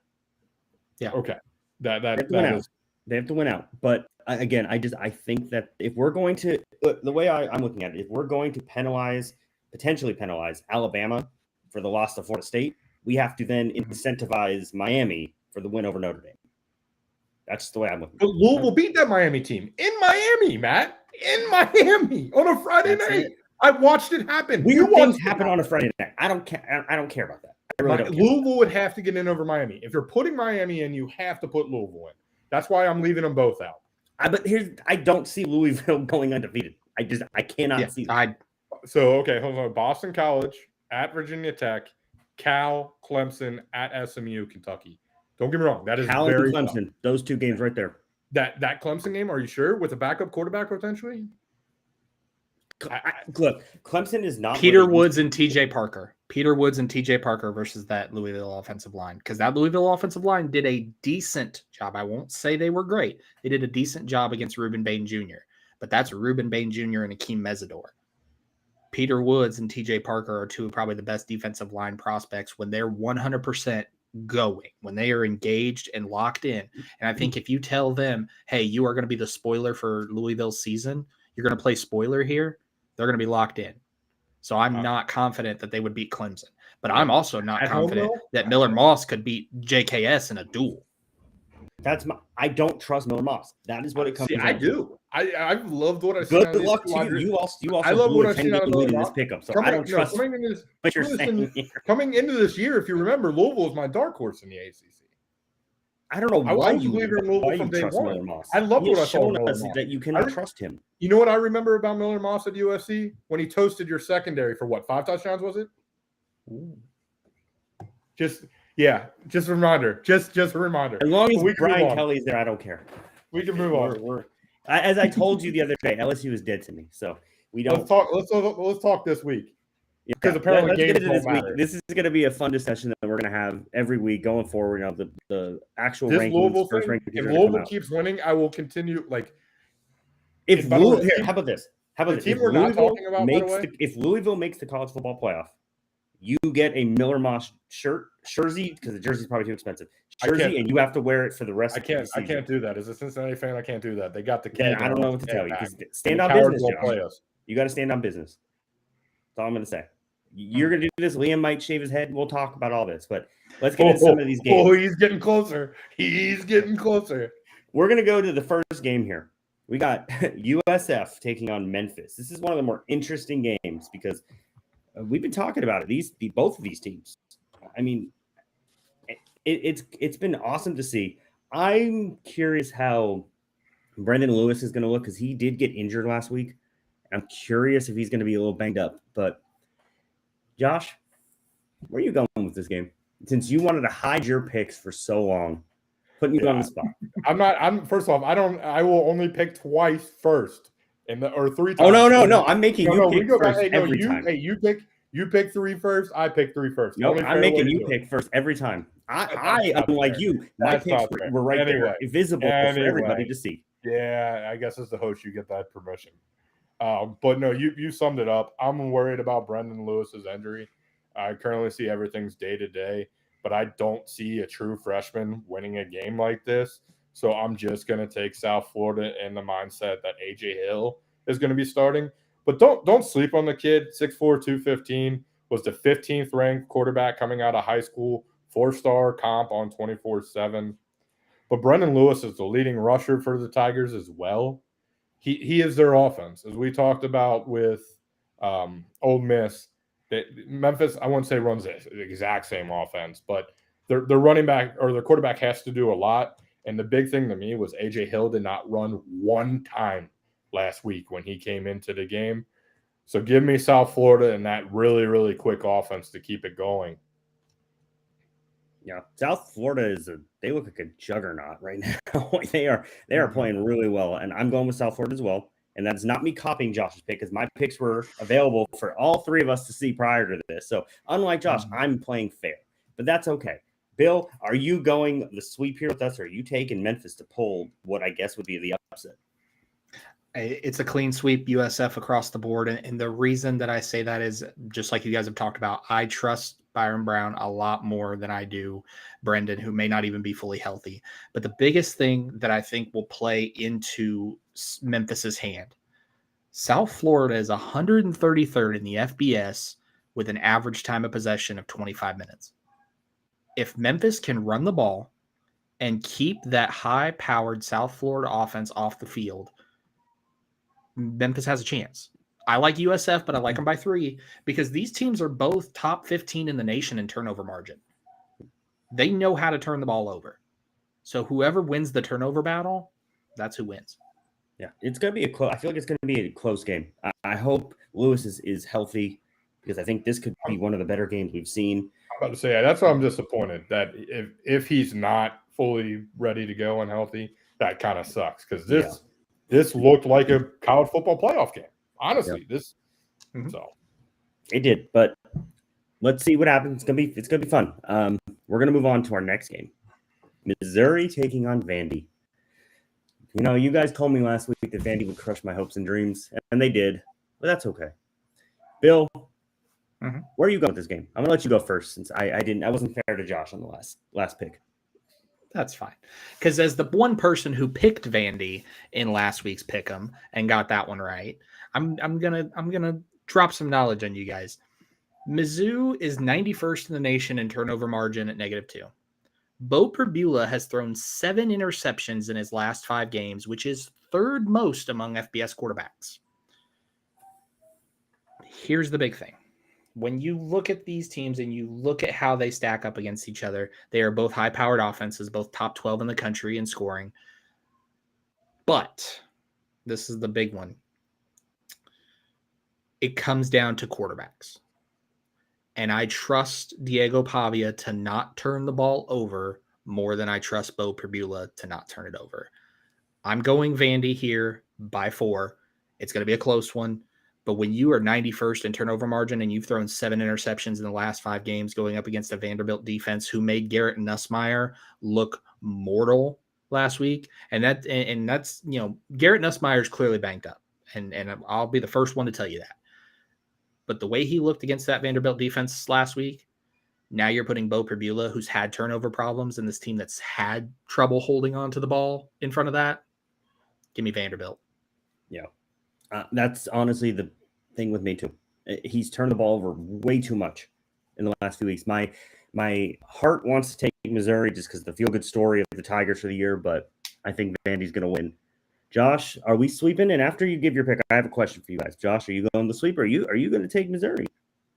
Yeah. Okay. They have to win out. But again, I think that if we're going to the way I'm looking at it, if we're going to potentially penalize Alabama for the loss to Florida State, we have to then incentivize Miami for the win over Notre Dame. That's the way I'm looking. But Louisville beat that Miami team in Miami, Matt. In Miami on a Friday night. I watched it happen. Weird things happen on a Friday night. I don't care about that. I really don't care. Louisville would have to get in over Miami. If you're putting Miami in, you have to put Louisville in. That's why I'm leaving them both out. But I don't see Louisville going undefeated. I cannot see that. So, okay, hold on. Boston College at Virginia Tech, Cal, Clemson at SMU, Kentucky. Don't get me wrong. That is Cal very and Clemson. tough. Those 2 games right there. That Clemson game, are you sure? With a backup quarterback potentially? Look, Clemson is not Peter Woods and TJ Parker. Peter Woods and TJ Parker versus that Louisville offensive line. Because that Louisville offensive line did a decent job. I won't say they were great. They did a decent job against Reuben Bain Jr. But that's Reuben Bain Jr. and Akeem Mesidor. Peter Woods and TJ Parker are 2 of probably the best defensive line prospects when they're 100% going, when they are engaged and locked in. And I think if you tell them, hey, you are going to be the spoiler for Louisville's season, you're going to play spoiler here, they're going to be locked in. So I'm not confident that they would beat Clemson. But I'm also not confident that Miller Moss could beat JKS in a duel. I don't trust Miller Moss. That is what it comes down to. I do. I've loved what I've seen. Good luck to you. You also I love what I've seen seen out of lead in this pickup. So I don't trust coming into this year, if you remember, Louisville is my dark horse in the ACC. I don't know why you believe in Louisville from day one. Miller Moss. I love what I saw Miller Moss. That you cannot trust him. You know what I remember about Miller Moss at USC? When he toasted your secondary for what, 5 touchdowns, was it? Ooh. Just a reminder. Just a reminder. As long as Brian Kelly's there, I don't care. We can move on. As I told you the other day, LSU is dead to me. So we don't let's talk this week. Because apparently games don't matter. This is going to be a fun discussion that we're going to have every week going forward. You know, the actual rankings. Louisville if Louisville keeps winning, I will continue. If Louisville, how about this? How about the team we're not talking about? If Louisville makes the college football playoff, you get a Miller Moss jersey, because the jersey is probably too expensive. Jersey, and you have to wear it for the rest of the season. I can't do that. As a Cincinnati fan, I can't do that. They got the kid. I don't know what to tell you. Stand on business, Josh. You got to stand on business. That's all I'm going to say. You're going to do this. Liam might shave his head. We'll talk about all this, but let's get into some of these games. Oh, he's getting closer. We're going to go to the first game here. We got USF taking on Memphis. This is one of the more interesting games because we've been talking about it. Both of these teams. I mean, it's been awesome to see. I'm curious how Brendan Lewis is going to look because he did get injured last week. I'm curious if he's going to be a little banged up. But Josh, where are you going with this game? Since you wanted to hide your picks for so long, putting you on the spot. First off, I will only pick twice first or 3 times. Oh no. I'm making you pick first every time. Hey, you pick 3 first. I pick 3 first. Nope, I'm making you pick first every time. I unlike you, my picks were right there, visible for everybody to see. Yeah, I guess as the host, you get that permission. But no, you summed it up. I'm worried about Brendan Lewis's injury. I currently see everything's day to day, but I don't see a true freshman winning a game like this. So I'm just going to take South Florida in the mindset that A.J. Hill is going to be starting. But don't sleep on the kid. 6'4", 215, was the 15th ranked quarterback coming out of high school, 4-star comp on 24/7. But Brendan Lewis is the leading rusher for the Tigers as well. He is their offense. As we talked about with Ole Miss, Memphis, I wouldn't say runs the exact same offense, but their running back or their quarterback has to do a lot. And the big thing to me was A.J. Hill did not run one time last week when he came into the game. So give me South Florida and that really, really quick offense to keep it going. Yeah, South Florida they look like a juggernaut right now. they are playing really well, and I'm going with South Florida as well. And that's not me copying Josh's pick because my picks were available for all 3 of us to see prior to this. So unlike Josh, I'm playing fair, but that's okay. Bill, are you going the sweep here with us, or are you taking Memphis to pull what I guess would be the upset? It's a clean sweep, USF across the board. And the reason that I say that is just like you guys have talked about, I trust Byron Brown a lot more than I do Brendan, who may not even be fully healthy. But the biggest thing that I think will play into Memphis's hand, South Florida is 133rd in the FBS with an average time of possession of 25 minutes. If Memphis can run the ball and keep that high-powered South Florida offense off the field, Memphis has a chance. I like USF, but I like them by 3 because these teams are both top 15 in the nation in turnover margin. They know how to turn the ball over. So whoever wins the turnover battle, that's who wins. Yeah, it's going to be I feel like it's going to be a close game. I hope Lewis is healthy because I think this could be one of the better games we've seen. I'm about to say, that's why I'm disappointed that if he's not fully ready to go and healthy, that kind of sucks because this looked like a college football playoff game. Honestly, so it did. But let's see what happens. It's gonna be fun. We're gonna move on to our next game. Missouri taking on Vandy. You know, you guys told me last week that Vandy would crush my hopes and dreams, and they did. But that's okay. Bill, where are you going with this game? I'm gonna let you go first since I wasn't fair to Josh on the last pick. That's fine. Because as the one person who picked Vandy in last week's pick'em and got that one right, I'm gonna drop some knowledge on you guys. Mizzou is 91st in the nation in turnover margin at -2. Bo Perbula has thrown 7 interceptions in his last 5 games, which is third most among FBS quarterbacks. Here's the big thing. When you look at these teams and you look at how they stack up against each other, they are both high-powered offenses, both top 12 in the country in scoring. But this is the big one. It comes down to quarterbacks. And I trust Diego Pavia to not turn the ball over more than I trust Bo Perbula to not turn it over. I'm going Vandy here by 4. It's going to be a close one. But when you are 91st in turnover margin and you've thrown 7 interceptions in the last 5 games going up against a Vanderbilt defense who made Garrett Nussmeier look mortal last week, and that's Garrett Nussmeier is clearly banged up, and I'll be the first one to tell you that. But the way he looked against that Vanderbilt defense last week, now you're putting Bo Perbula, who's had turnover problems, in this team that's had trouble holding on to the ball in front of that. Give me Vanderbilt. Yeah. That's honestly the thing with me too. He's turned the ball over way too much in the last few weeks. My heart wants to take Missouri just because the feel-good story of the Tigers for the year, but I think Vandy's going to win. Josh, are we sweeping? And after you give your pick, I have a question for you guys. Josh, are you going to sweep, or are you going to take Missouri?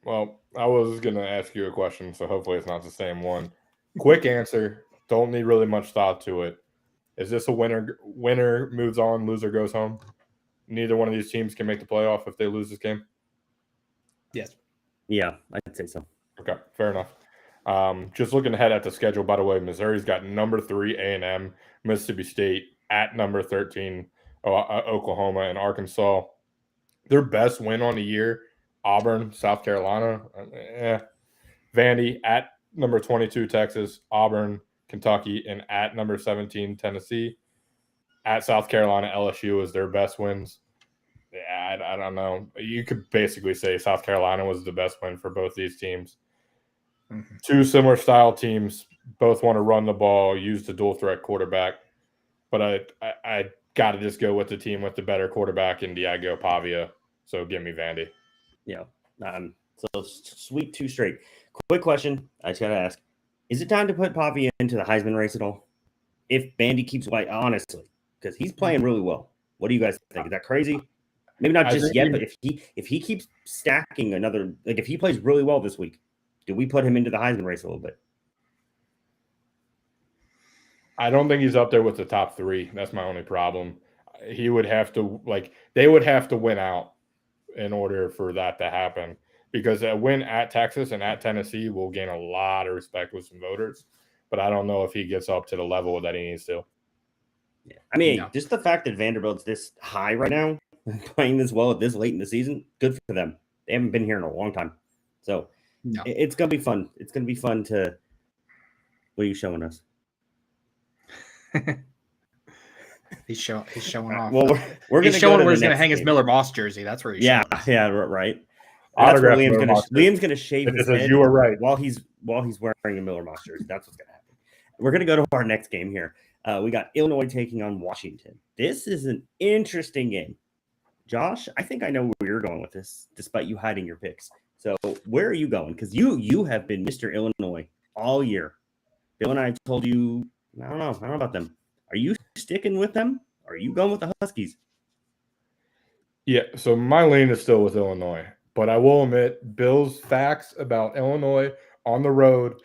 Well, I was going to ask you a question, so hopefully it's not the same one. Quick answer. Don't need really much thought to it. Is this a winner? Winner moves on, loser goes home? Neither one of these teams can make the playoff if they lose this game? Yes. Yeah, I'd say so. Okay, fair enough. Just looking ahead at the schedule, by the way, Missouri's got number 3 A&M, Mississippi State, at number 13, Oklahoma, and Arkansas. Their best win on the year, Auburn, South Carolina. Vandy at number 22, Texas, Auburn, Kentucky, and at number 17, Tennessee. At South Carolina, LSU is their best wins. Yeah, I don't know. You could basically say South Carolina was the best win for both these teams. Mm-hmm. 2 similar style teams, both want to run the ball, use the dual threat quarterback. But I got to just go with the team with the better quarterback in Diego Pavia. So give me Vandy. Yeah. So sweep 2 straight. Quick question. I just got to ask. Is it time to put Pavia into the Heisman race at all? If Vandy keeps white, honestly, because he's playing really well. What do you guys think? Is that crazy? Maybe not just yet, but if he keeps stacking another, like if he plays really well this week, do we put him into the Heisman race a little bit? I don't think he's up there with the top 3. That's my only problem. He would have to, they would have to win out in order for that to happen, because a win at Texas and at Tennessee will gain a lot of respect with some voters, but I don't know if he gets up to the level that he needs to. Yeah. I mean, just the fact that Vanderbilt's this high right now, playing this well at this late in the season, good for them. They haven't been here in a long time. So it's going to be fun. It's going to be fun to – what are you showing us? He's showing off. Well, we're going to showing where he's going to hang his Miller Moss jersey. That's where he's showing. Yeah, right. That's where Liam's going to shave his head. You were right. While he's wearing a Miller Moss jersey. That's what's going to happen. We're going to go to our next game here. We got Illinois taking on Washington. This is an interesting game. Josh, I think I know where you're going with this, despite you hiding your picks. So where are you going? Because you have been Mr. Illinois all year. Bill and I told you, I don't know about them. Are you sticking with them? Or are you going with the Huskies? Yeah, so my lane is still with Illinois. But I will admit, Bill's facts about Illinois on the road,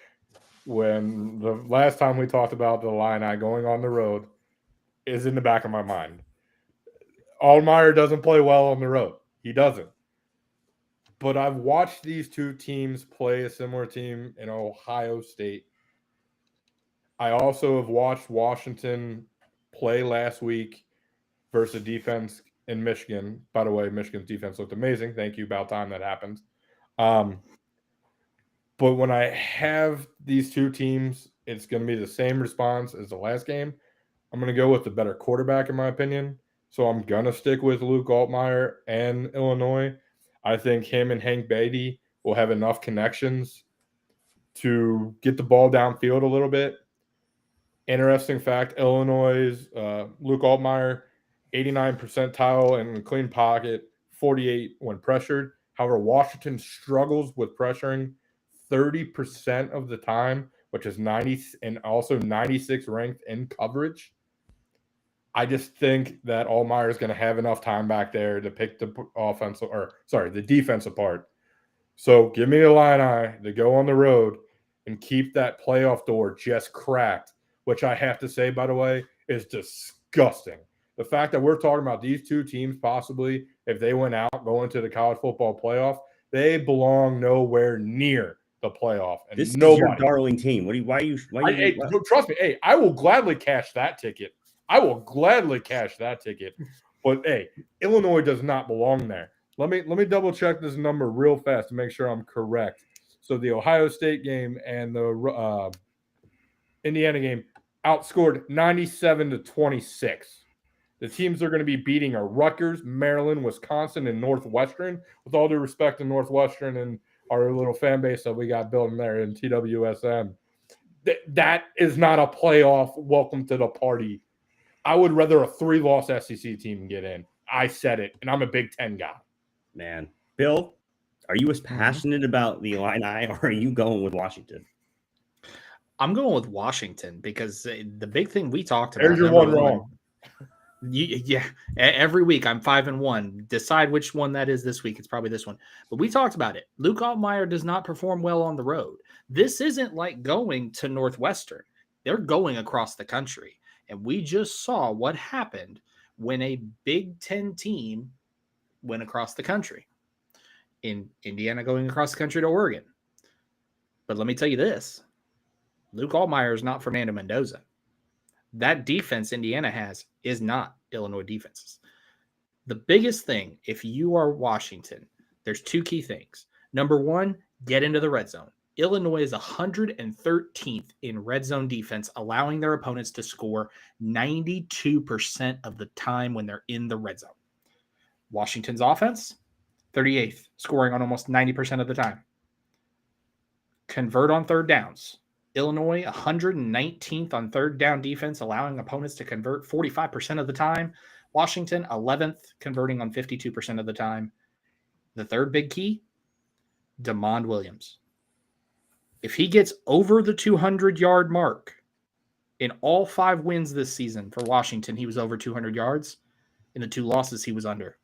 when the last time we talked about the Illini going on the road, is in the back of my mind. Altmaier doesn't play well on the road. He doesn't. But I've watched these 2 teams play a similar team in Ohio State. I also have watched Washington play last week versus defense in Michigan. By the way, Michigan's defense looked amazing. Thank you. About time that happened. But when I have these 2 teams, it's going to be the same response as the last game. I'm going to go with the better quarterback, in my opinion. So I'm going to stick with Luke Altmaier and Illinois. I think him and Hank Beatty will have enough connections to get the ball downfield a little bit. Interesting fact, Illinois' Luke Altmaier, 89 percentile in clean pocket, 48 when pressured. However, Washington struggles with pressuring 30% of the time which is 90 and also 96 ranked in coverage. I just think that Altmaier is going to have enough time back there to pick the the defense apart. So give me the Illini to go on the road and keep that playoff door just cracked, which I have to say, by the way, is disgusting. The fact that we're talking about these two teams possibly, if they went out going to the college football playoff, they belong nowhere near the playoff. And this is your darling team. Trust me. Hey, I will gladly cash that ticket. But hey, Illinois does not belong there. Let me double check this number real fast to make sure I'm correct. So the Ohio State game and the Indiana game outscored 97-26. The teams they're going to be beating are Rutgers, Maryland, Wisconsin, and Northwestern. With all due respect to Northwestern and our little fan base that we got building there in TWSN, that is not a playoff welcome to the party. I would rather a 3-loss SEC team get in. I said it, and I'm a Big Ten guy. Man, Bill, are you as passionate about the Illini, or are you going with Washington? I'm going with Washington because the big thing we talked about. There's your one wrong. Yeah, every week I'm 5-1. Decide which one that is this week. It's probably this one. But we talked about it. Luke Altmaier does not perform well on the road. This isn't like going to Northwestern. They're going across the country. And we just saw what happened when a Big Ten team went across the country. In Indiana going across the country to Oregon. But let me tell you this. Luke Altmaier is not Fernando Mendoza. That defense Indiana has is not Illinois defenses. The biggest thing, if you are Washington, there's two key things. Number one, get into the red zone. Illinois is 113th in red zone defense, allowing their opponents to score 92% of the time when they're in the red zone. Washington's offense, 38th, scoring on almost 90% of the time. Convert on third downs. Illinois, 119th on third down defense, allowing opponents to convert 45% of the time. Washington, 11th, converting on 52% of the time. The third big key, DeMond Williams. If he gets over the 200-yard mark, in all 5 wins this season for Washington, he was over 200 yards. In the 2 losses, he was under.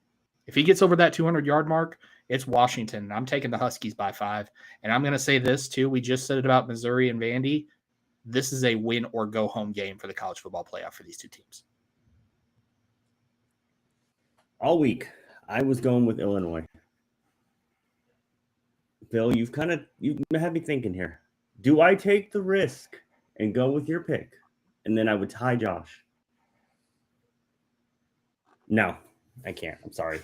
If he gets over that 200-yard mark, it's Washington. I'm taking the Huskies by 5. And I'm going to say this, too. We just said it about Missouri and Vandy. This is a win-or-go-home game for the college football playoff for these two teams. All week, I was going with Illinois. Bill, you've had me thinking here. Do I take the risk and go with your pick? And then I would tie Josh. No, I can't. I'm sorry.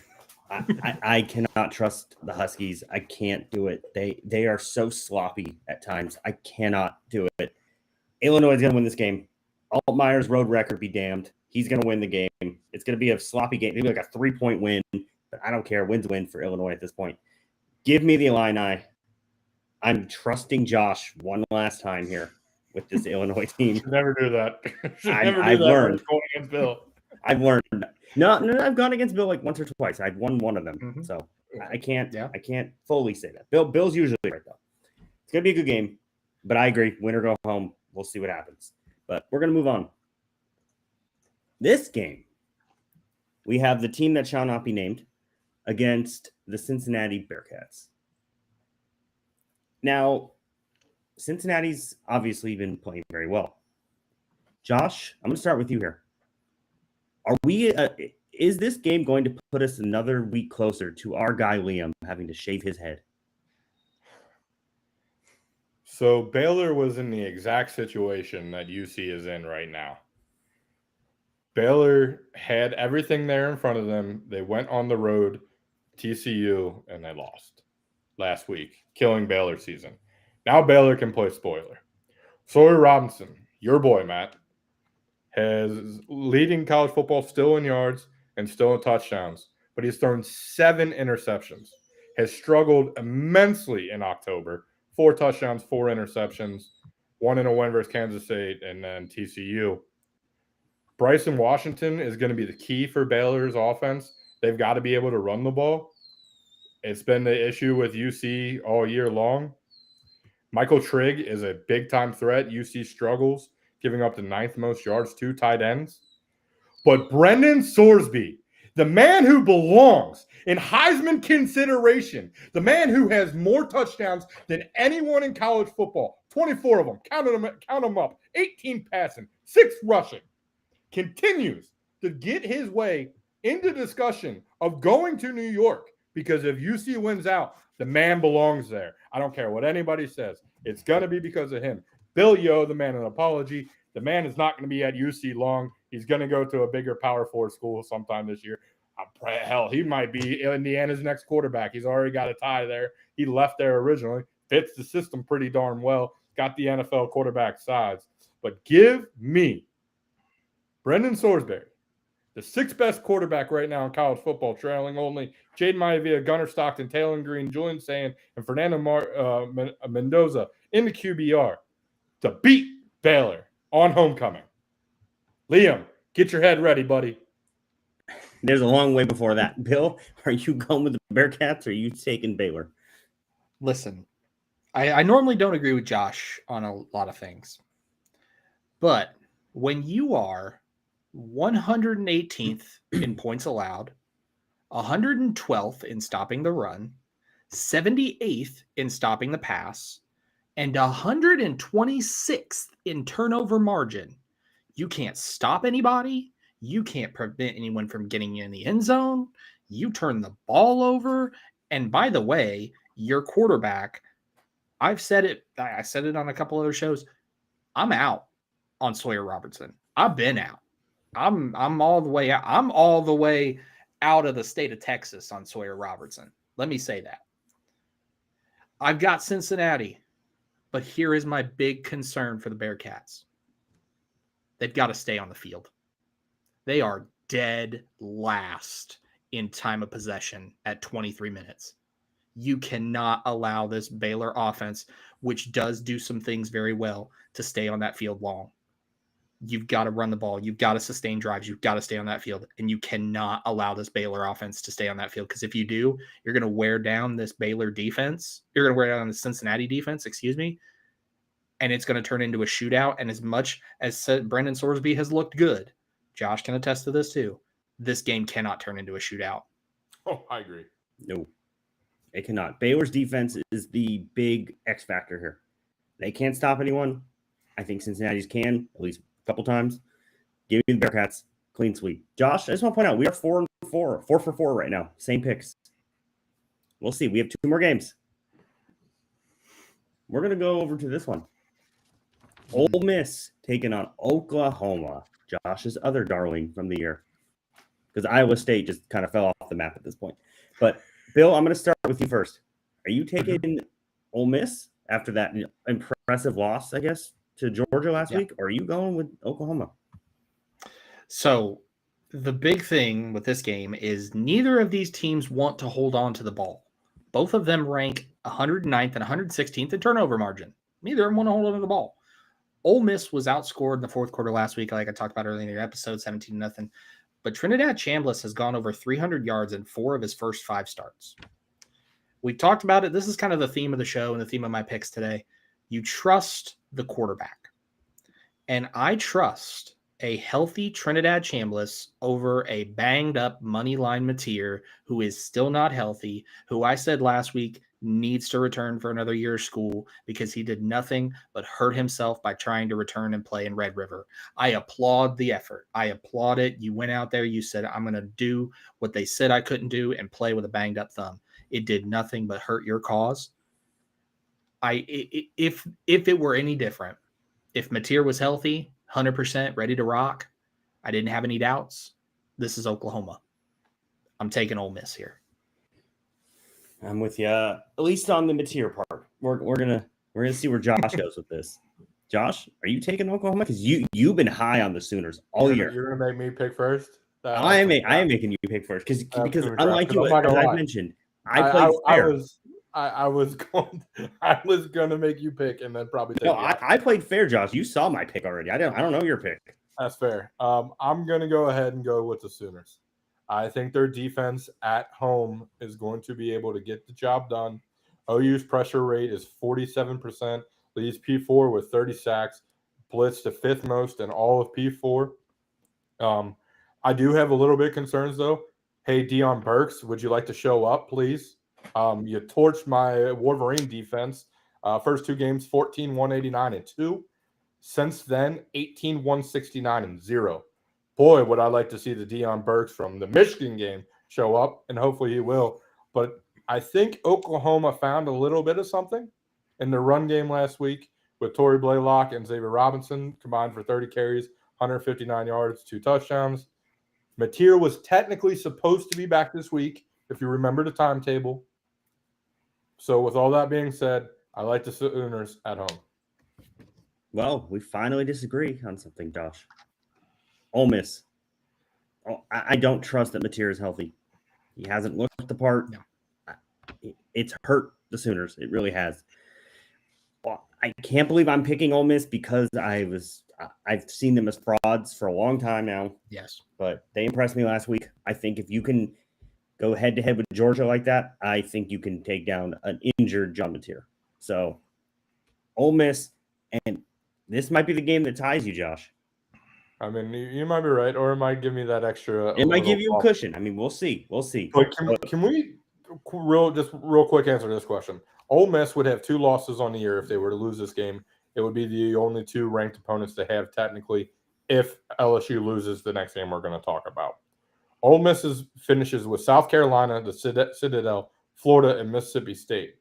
I cannot trust the Huskies. I can't do it. They are so sloppy at times. I cannot do it. Illinois is going to win this game. Altmaier's road record be damned. He's going to win the game. It's going to be a sloppy game. Maybe like a 3-point win, but I don't care. Win's win for Illinois at this point. Give me the Illini. I'm trusting Josh one last time here with this Illinois team. Should never do that. I've learned. Going against Bill. I've learned. No, I've gone against Bill like once or twice. I've won one of them, so I can't fully say that. Bill's usually right though. It's gonna be a good game, but I agree. Win or go home. We'll see what happens. But we're gonna move on. This game, we have the team that shall not be named against the Cincinnati Bearcats. Now, Cincinnati's obviously been playing very well. Josh, I'm going to start with you here. Is this game going to put us another week closer to our guy Liam having to shave his head? So Baylor was in the exact situation that UC is in right now. Baylor had everything there in front of them. They went on the road, TCU, and they lost last week, killing Baylor's season. Now Baylor can play spoiler. Sawyer Robinson, your boy, Matt, has leading college football still in yards and still in touchdowns, but he's thrown 7 interceptions, has struggled immensely in October, 4 touchdowns, 4 interceptions, 1 in a win versus Kansas State, and then TCU. Bryson Washington is going to be the key for Baylor's offense. They've got to be able to run the ball. It's been the issue with UC all year long. Michael Trigg is a big-time threat. UC struggles, giving up the 9th most yards to tight ends. But Brendan Sorsby, the man who belongs in Heisman consideration, the man who has more touchdowns than anyone in college football, 24 of them, count them up, 18 passing, 6 rushing, continues to get his way into discussion of going to New York, because if UC wins out, the man belongs there. I don't care what anybody says. It's going to be because of him. Bill Yo, the man, an apology. The man is not going to be at UC long. He's going to go to a bigger Power 4 school sometime this year. Hell, he might be Indiana's next quarterback. He's already got a tie there. He left there originally. Fits the system pretty darn well. Got the NFL quarterback size. But give me Brendan Sorsby, the 6th best quarterback right now in college football, trailing only Jaden Maivia, Gunnar Stockton, Taylor Green, Julian Sand, and Fernando Mendoza in the QBR to beat Baylor on homecoming. Liam, get your head ready, buddy. There's a long way before that. Bill, are you going with the Bearcats or are you taking Baylor? Listen, I normally don't agree with Josh on a lot of things. But when you are 118th in points allowed, 112th in stopping the run, 78th in stopping the pass, and 126th in turnover margin, you can't stop anybody. You can't prevent anyone from getting in the end zone. You turn the ball over. And by the way, your quarterback, I said it on a couple other shows. I'm out on Sawyer Robertson. I've been out. I'm all the way out. I'm all the way out of the state of Texas on Sawyer Robertson. Let me say that. I've got Cincinnati, but here is my big concern for the Bearcats. They've got to stay on the field. They are dead last in time of possession at 23 minutes. You cannot allow this Baylor offense, which does do some things very well, to stay on that field long. You've got to run the ball. You've got to sustain drives. You've got to stay on that field. And you cannot allow this Baylor offense to stay on that field, because if you do, you're going to wear down this Baylor defense. You're going to wear down the Cincinnati defense, and it's going to turn into a shootout. And as much as Brendan Sorsby has looked good, Josh can attest to this too, this game cannot turn into a shootout. Oh, I agree. No, it cannot. Baylor's defense is the big X factor here. They can't stop anyone. I think Cincinnati's can, at least a couple times. Give me the Bearcats, clean sweep. Josh, I just want to point out, we are 4 for 4 right now. Same picks. We'll see. We have 2 more games. We're going to go over to this one. Ole Miss taking on Oklahoma, Josh's other darling from the year, because Iowa State just kind of fell off the map at this point. But, Bill, I'm going to start with you first. Are you taking Ole Miss after that impressive loss, I guess, to Georgia last week, or are you going with Oklahoma? So the big thing with this game is neither of these teams want to hold on to the ball. Both of them rank 109th and 116th in turnover margin. Neither of them want to hold on to the ball. Ole Miss was outscored in the fourth quarter last week, like I talked about earlier in the episode, 17-0. But Trinidad Chambliss has gone over 300 yards in 4 of his first 5 starts. We've talked about it. This is kind of the theme of the show and the theme of my picks today. You trust the quarterback. And I trust a healthy Trinidad Chambliss over a banged-up moneyline Mateer who is still not healthy, who I said last week needs to return for another year of school because he did nothing but hurt himself by trying to return and play in Red River. I applaud the effort. I applaud it. You went out there. You said, I'm going to do what they said I couldn't do and play with a banged-up thumb. It did nothing but hurt your cause. If it were any different, if Mateer was healthy, 100% ready to rock, I didn't have any doubts. This is Oklahoma. I'm taking Ole Miss here. I'm with you, at least on the Mateer part. We're gonna see where Josh goes with this. Josh, are you taking Oklahoma? Because you've been high on the Sooners all year. You're gonna make me pick first. I am making you pick first because unlike you, as I mentioned, I was gonna make you pick and then probably take I played fair, Josh. You saw my pick already. I don't know your pick. That's fair. I'm gonna go ahead and go with the Sooners. I think their defense at home is going to be able to get the job done. OU's pressure rate is 47%, leads P4 with 30 sacks, blitzed the fifth most in all of P4. I do have a little bit of concerns, though. Hey, Deion Burks, would you like to show up, please? You torched my Wolverine defense. First two games, 14-189 and 2. Since then, 18-169 and 0. Boy, would I like to see the Deion Burks from the Michigan game show up, and hopefully he will. But I think Oklahoma found a little bit of something in the run game last week with Torrey Blaylock and Xavier Robinson combined for 30 carries, 159 yards, 2 touchdowns. Mateer was technically supposed to be back this week, if you remember the timetable. So with all that being said, I like the Sooners at home. Well, we finally disagree on something, Josh. Ole Miss. Oh, I don't trust that Mateer is healthy. He hasn't looked the part. No. It's hurt the Sooners. It really has. Well, I can't believe I'm picking Ole Miss because I've seen them as frauds for a long time now. Yes. But they impressed me last week. I think if you can go head-to-head with Georgia like that, I think you can take down an injured John Mateer. So, Ole Miss, and this might be the game that ties you, Josh. I mean, you might be right, or it might give me that extra. It might give you a cushion. I mean, we'll see. We'll see. But can we real quick answer this question? Ole Miss would have 2 losses on the year if they were to lose this game. It would be the only 2 ranked opponents to have technically if LSU loses the next game we're going to talk about. Ole Miss finishes with South Carolina, the Citadel, Florida, and Mississippi State.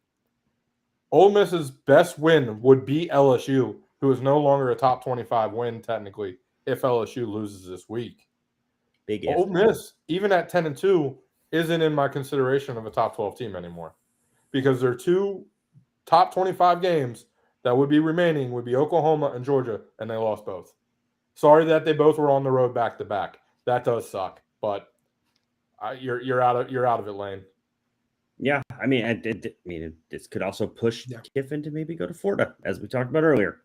Ole Miss's best win would be LSU, who is no longer a top 25 win technically if LSU loses this week. Big Ole Miss, even at 10-2, isn't in my consideration of a top 12 team anymore because their 2 top 25 games that would be remaining would be Oklahoma and Georgia, and they lost both. Sorry that they both were on the road back to back. That does suck, but you're out of it, Lane. Yeah, I mean, this could also push Kiffin to maybe go to Florida, as we talked about earlier.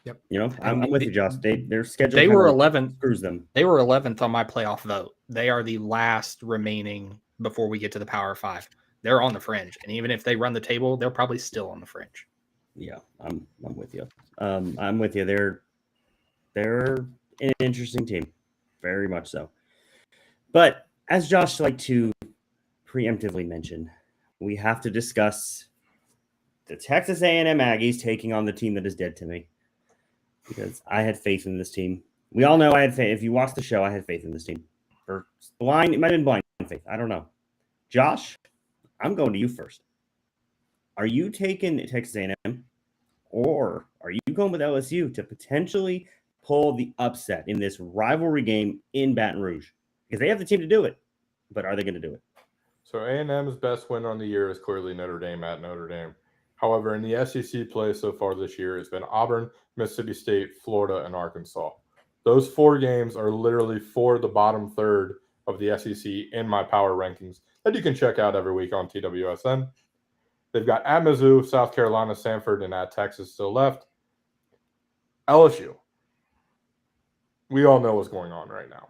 Yep. You know, I'm with you, Josh. Their schedule. They were 11th. Screws them. They were 11th on my playoff vote. They are the last remaining before we get to the Power 5. They're on the fringe, and even if they run the table, they're probably still on the fringe. Yeah, I'm with you. I'm with you. They're an interesting team, very much so. But as Josh liked to preemptively mention, we have to discuss the Texas A&M Aggies taking on the team that is dead to me. Because I had faith in this team. We all know I had faith. If you watched the show, I had faith in this team. Or blind, it might have been blind faith. I don't know. Josh, I'm going to you first. Are you taking Texas A&M, or are you going with LSU to potentially pull the upset in this rivalry game in Baton Rouge? Because they have the team to do it, but are they going to do it? So A&M's best win on the year is clearly Notre Dame at Notre Dame. However, in the SEC play so far this year, it's been Auburn, Mississippi State, Florida, and Arkansas. Those 4 games are literally for the bottom third of the SEC in my power rankings that you can check out every week on TWSN. They've got at Mizzou, South Carolina, Samford, and at Texas still left. LSU. We all know what's going on right now.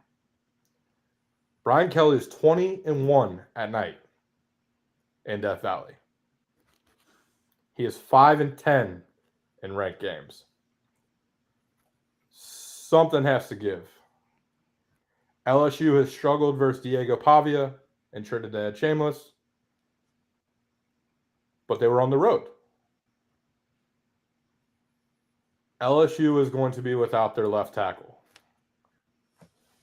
Brian Kelly is 20-1 at night in Death Valley. He is 5-10 in ranked games. Something has to give. LSU has struggled versus Diego Pavia and Trinidad Shameless, but they were on the road. LSU is going to be without their left tackle.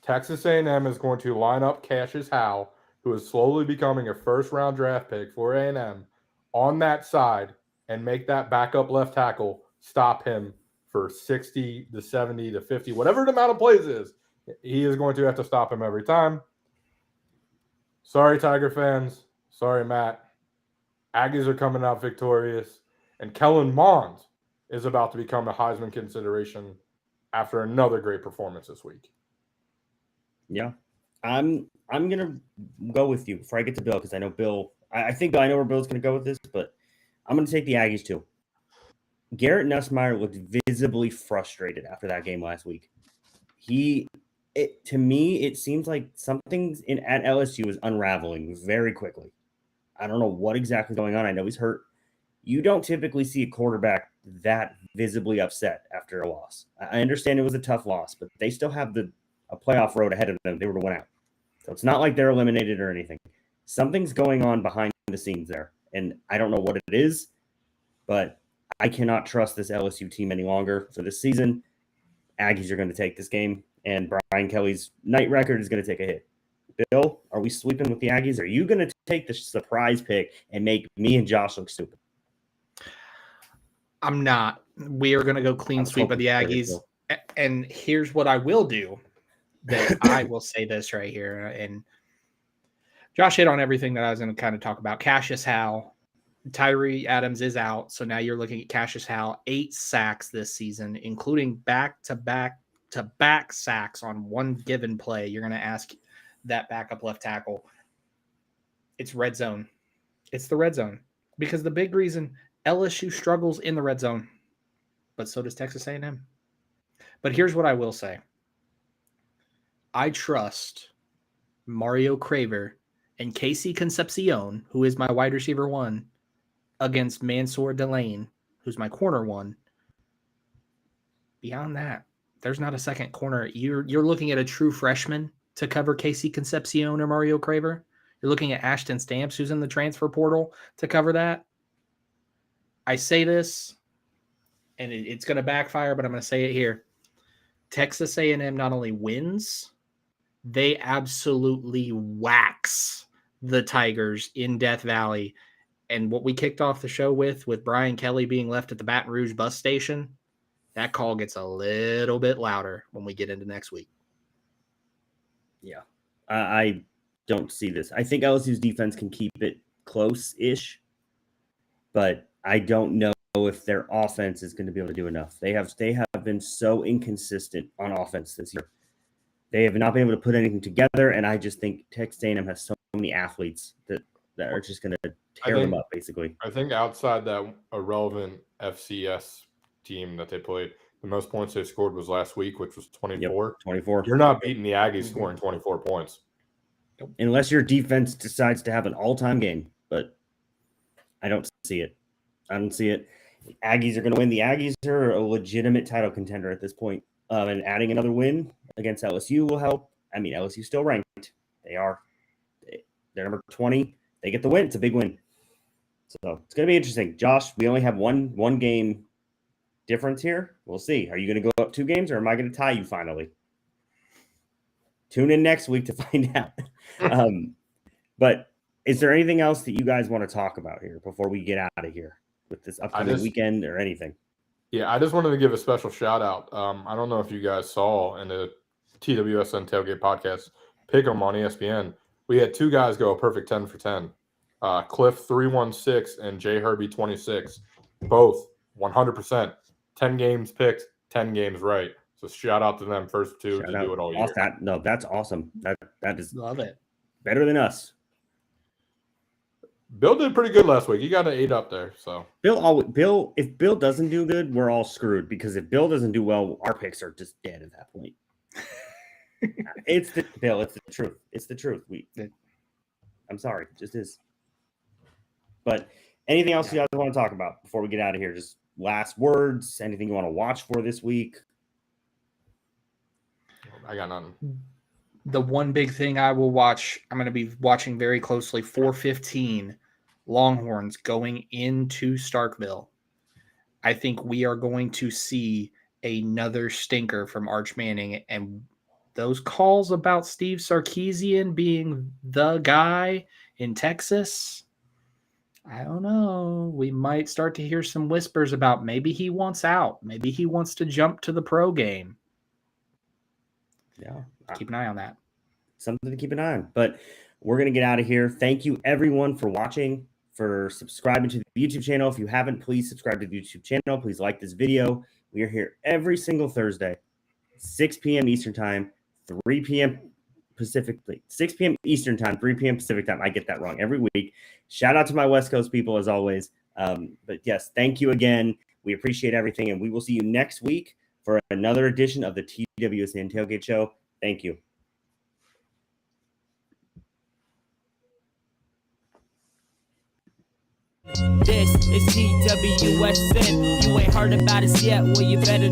Texas A&M is going to line up Cassius Howe, who is slowly becoming a first-round draft pick for A&M, on that side and make that backup left tackle stop him for 60 to 70 to 50, whatever the amount of plays is. He is going to have to stop him every time. Sorry, Tiger fans. Sorry, Matt. Aggies are coming out victorious. And Kellen Mond is about to become a Heisman consideration after another great performance this week. Yeah. I'm going to go with you before I get to Bill, because I know Bill – I think I know where Bill's going to go with this, but I'm going to take the Aggies too. Garrett Nussmeier looked visibly frustrated after that game last week. To me, it seems like something at LSU is unraveling very quickly. I don't know what exactly is going on. I know he's hurt. You don't typically see a quarterback that visibly upset after a loss. I understand it was a tough loss, but they still have a playoff road ahead of them. They were to win out. So it's not like they're eliminated or anything. Something's going on behind the scenes there. And I don't know what it is, but I cannot trust this LSU team any longer for this season. Aggies are going to take this game, and Brian Kelly's night record is going to take a hit. Bill, are we sweeping with the Aggies? Are you going to take the surprise pick and make me and Josh look stupid? I'm not. We are going to go clean sweep of the Aggies. And here's what I will do. That I will say this right here. And Josh hit on everything that I was going to kind of talk about. Cassius Howell, Tyree Adams is out. So now you're looking at Cassius Howell, 8 sacks this season, including back-to-back sacks on one given play. You're going to ask that backup left tackle. It's red zone. It's the red zone. Because the big reason LSU struggles in the red zone, but so does Texas A&M. But here's what I will say. I trust Mario Craver and Casey Concepcion, who is my wide receiver 1, against Mansour Delane, who's my corner 1. Beyond that, there's not a second corner. You're looking at a true freshman to cover Casey Concepcion or Mario Craver. You're looking at Ashton Stamps, who's in the transfer portal, to cover that. I say this, and it's going to backfire, but I'm going to say it here. Texas A&M not only wins, they absolutely wax the Tigers in Death Valley. And what we kicked off the show with Brian Kelly being left at the Baton Rouge bus station, that call gets a little bit louder when we get into next week. Yeah, I don't see this. I think LSU's defense can keep it close-ish, but I don't know if their offense is going to be able to do enough. They have been so inconsistent on offense this year. They have not been able to put anything together, and I just think Texas A&M has so many athletes that are just going to tear them up, basically. I think outside that irrelevant FCS team that they played, the most points they scored was last week, which was 24. Yep, 24. You're not beating the Aggies scoring 24 points. Unless your defense decides to have an all-time game, but I don't see it. Aggies are going to win. The Aggies are a legitimate title contender at this point. And adding another win against LSU will help. I mean, LSU's still ranked. They're number 20. They get the win. It's a big win. So it's going to be interesting. Josh, we only have one game difference here. We'll see. Are you going to go up 2 games, or am I going to tie you finally? Tune in next week to find out. But is there anything else that you guys want to talk about here before we get out of here with this upcoming weekend or anything? Yeah, I just wanted to give a special shout out. I don't know if you guys saw in the TWSN Tailgate podcast, pick 'em on ESPN. We had 2 guys go a perfect 10 for 10. Cliff 316 and Jay Herbie 26, both 100%. 10 games picked, 10 games right. So shout out to them first 2 to do it all year. That's awesome. That is love it. Better than us. Bill did pretty good last week. He got an 8 up there. So Bill, if Bill doesn't do good, we're all screwed, because if Bill doesn't do well, our picks are just dead at that point. It's the truth. It's the truth. I'm sorry, it just is. But anything else you guys want to talk about before we get out of here? Just last words, anything you want to watch for this week? I got nothing. The one big thing I will watch, I'm going to be watching very closely, 4:15 Longhorns going into Starkville. I think we are going to see another stinker from Arch Manning, and those calls about Steve Sarkisian being the guy in Texas, I don't know. We might start to hear some whispers about maybe he wants out. Maybe he wants to jump to the pro game. Yeah. Keep an eye on that. Something to keep an eye on. But we're going to get out of here. Thank you, everyone, for watching, for subscribing to the YouTube channel. If you haven't, please subscribe to the YouTube channel. Please like this video. We are here every single Thursday, 6 p.m. Eastern Time, 3 p.m. Pacific, 6 p.m. Eastern Time, 3 p.m. Pacific Time. I get that wrong every week. Shout out to my West Coast people, as always. But yes, thank you again. We appreciate everything, and we will see you next week for another edition of the TWSN Tailgate Show. Thank you. This is TWSN. You ain't heard about us yet, well, you better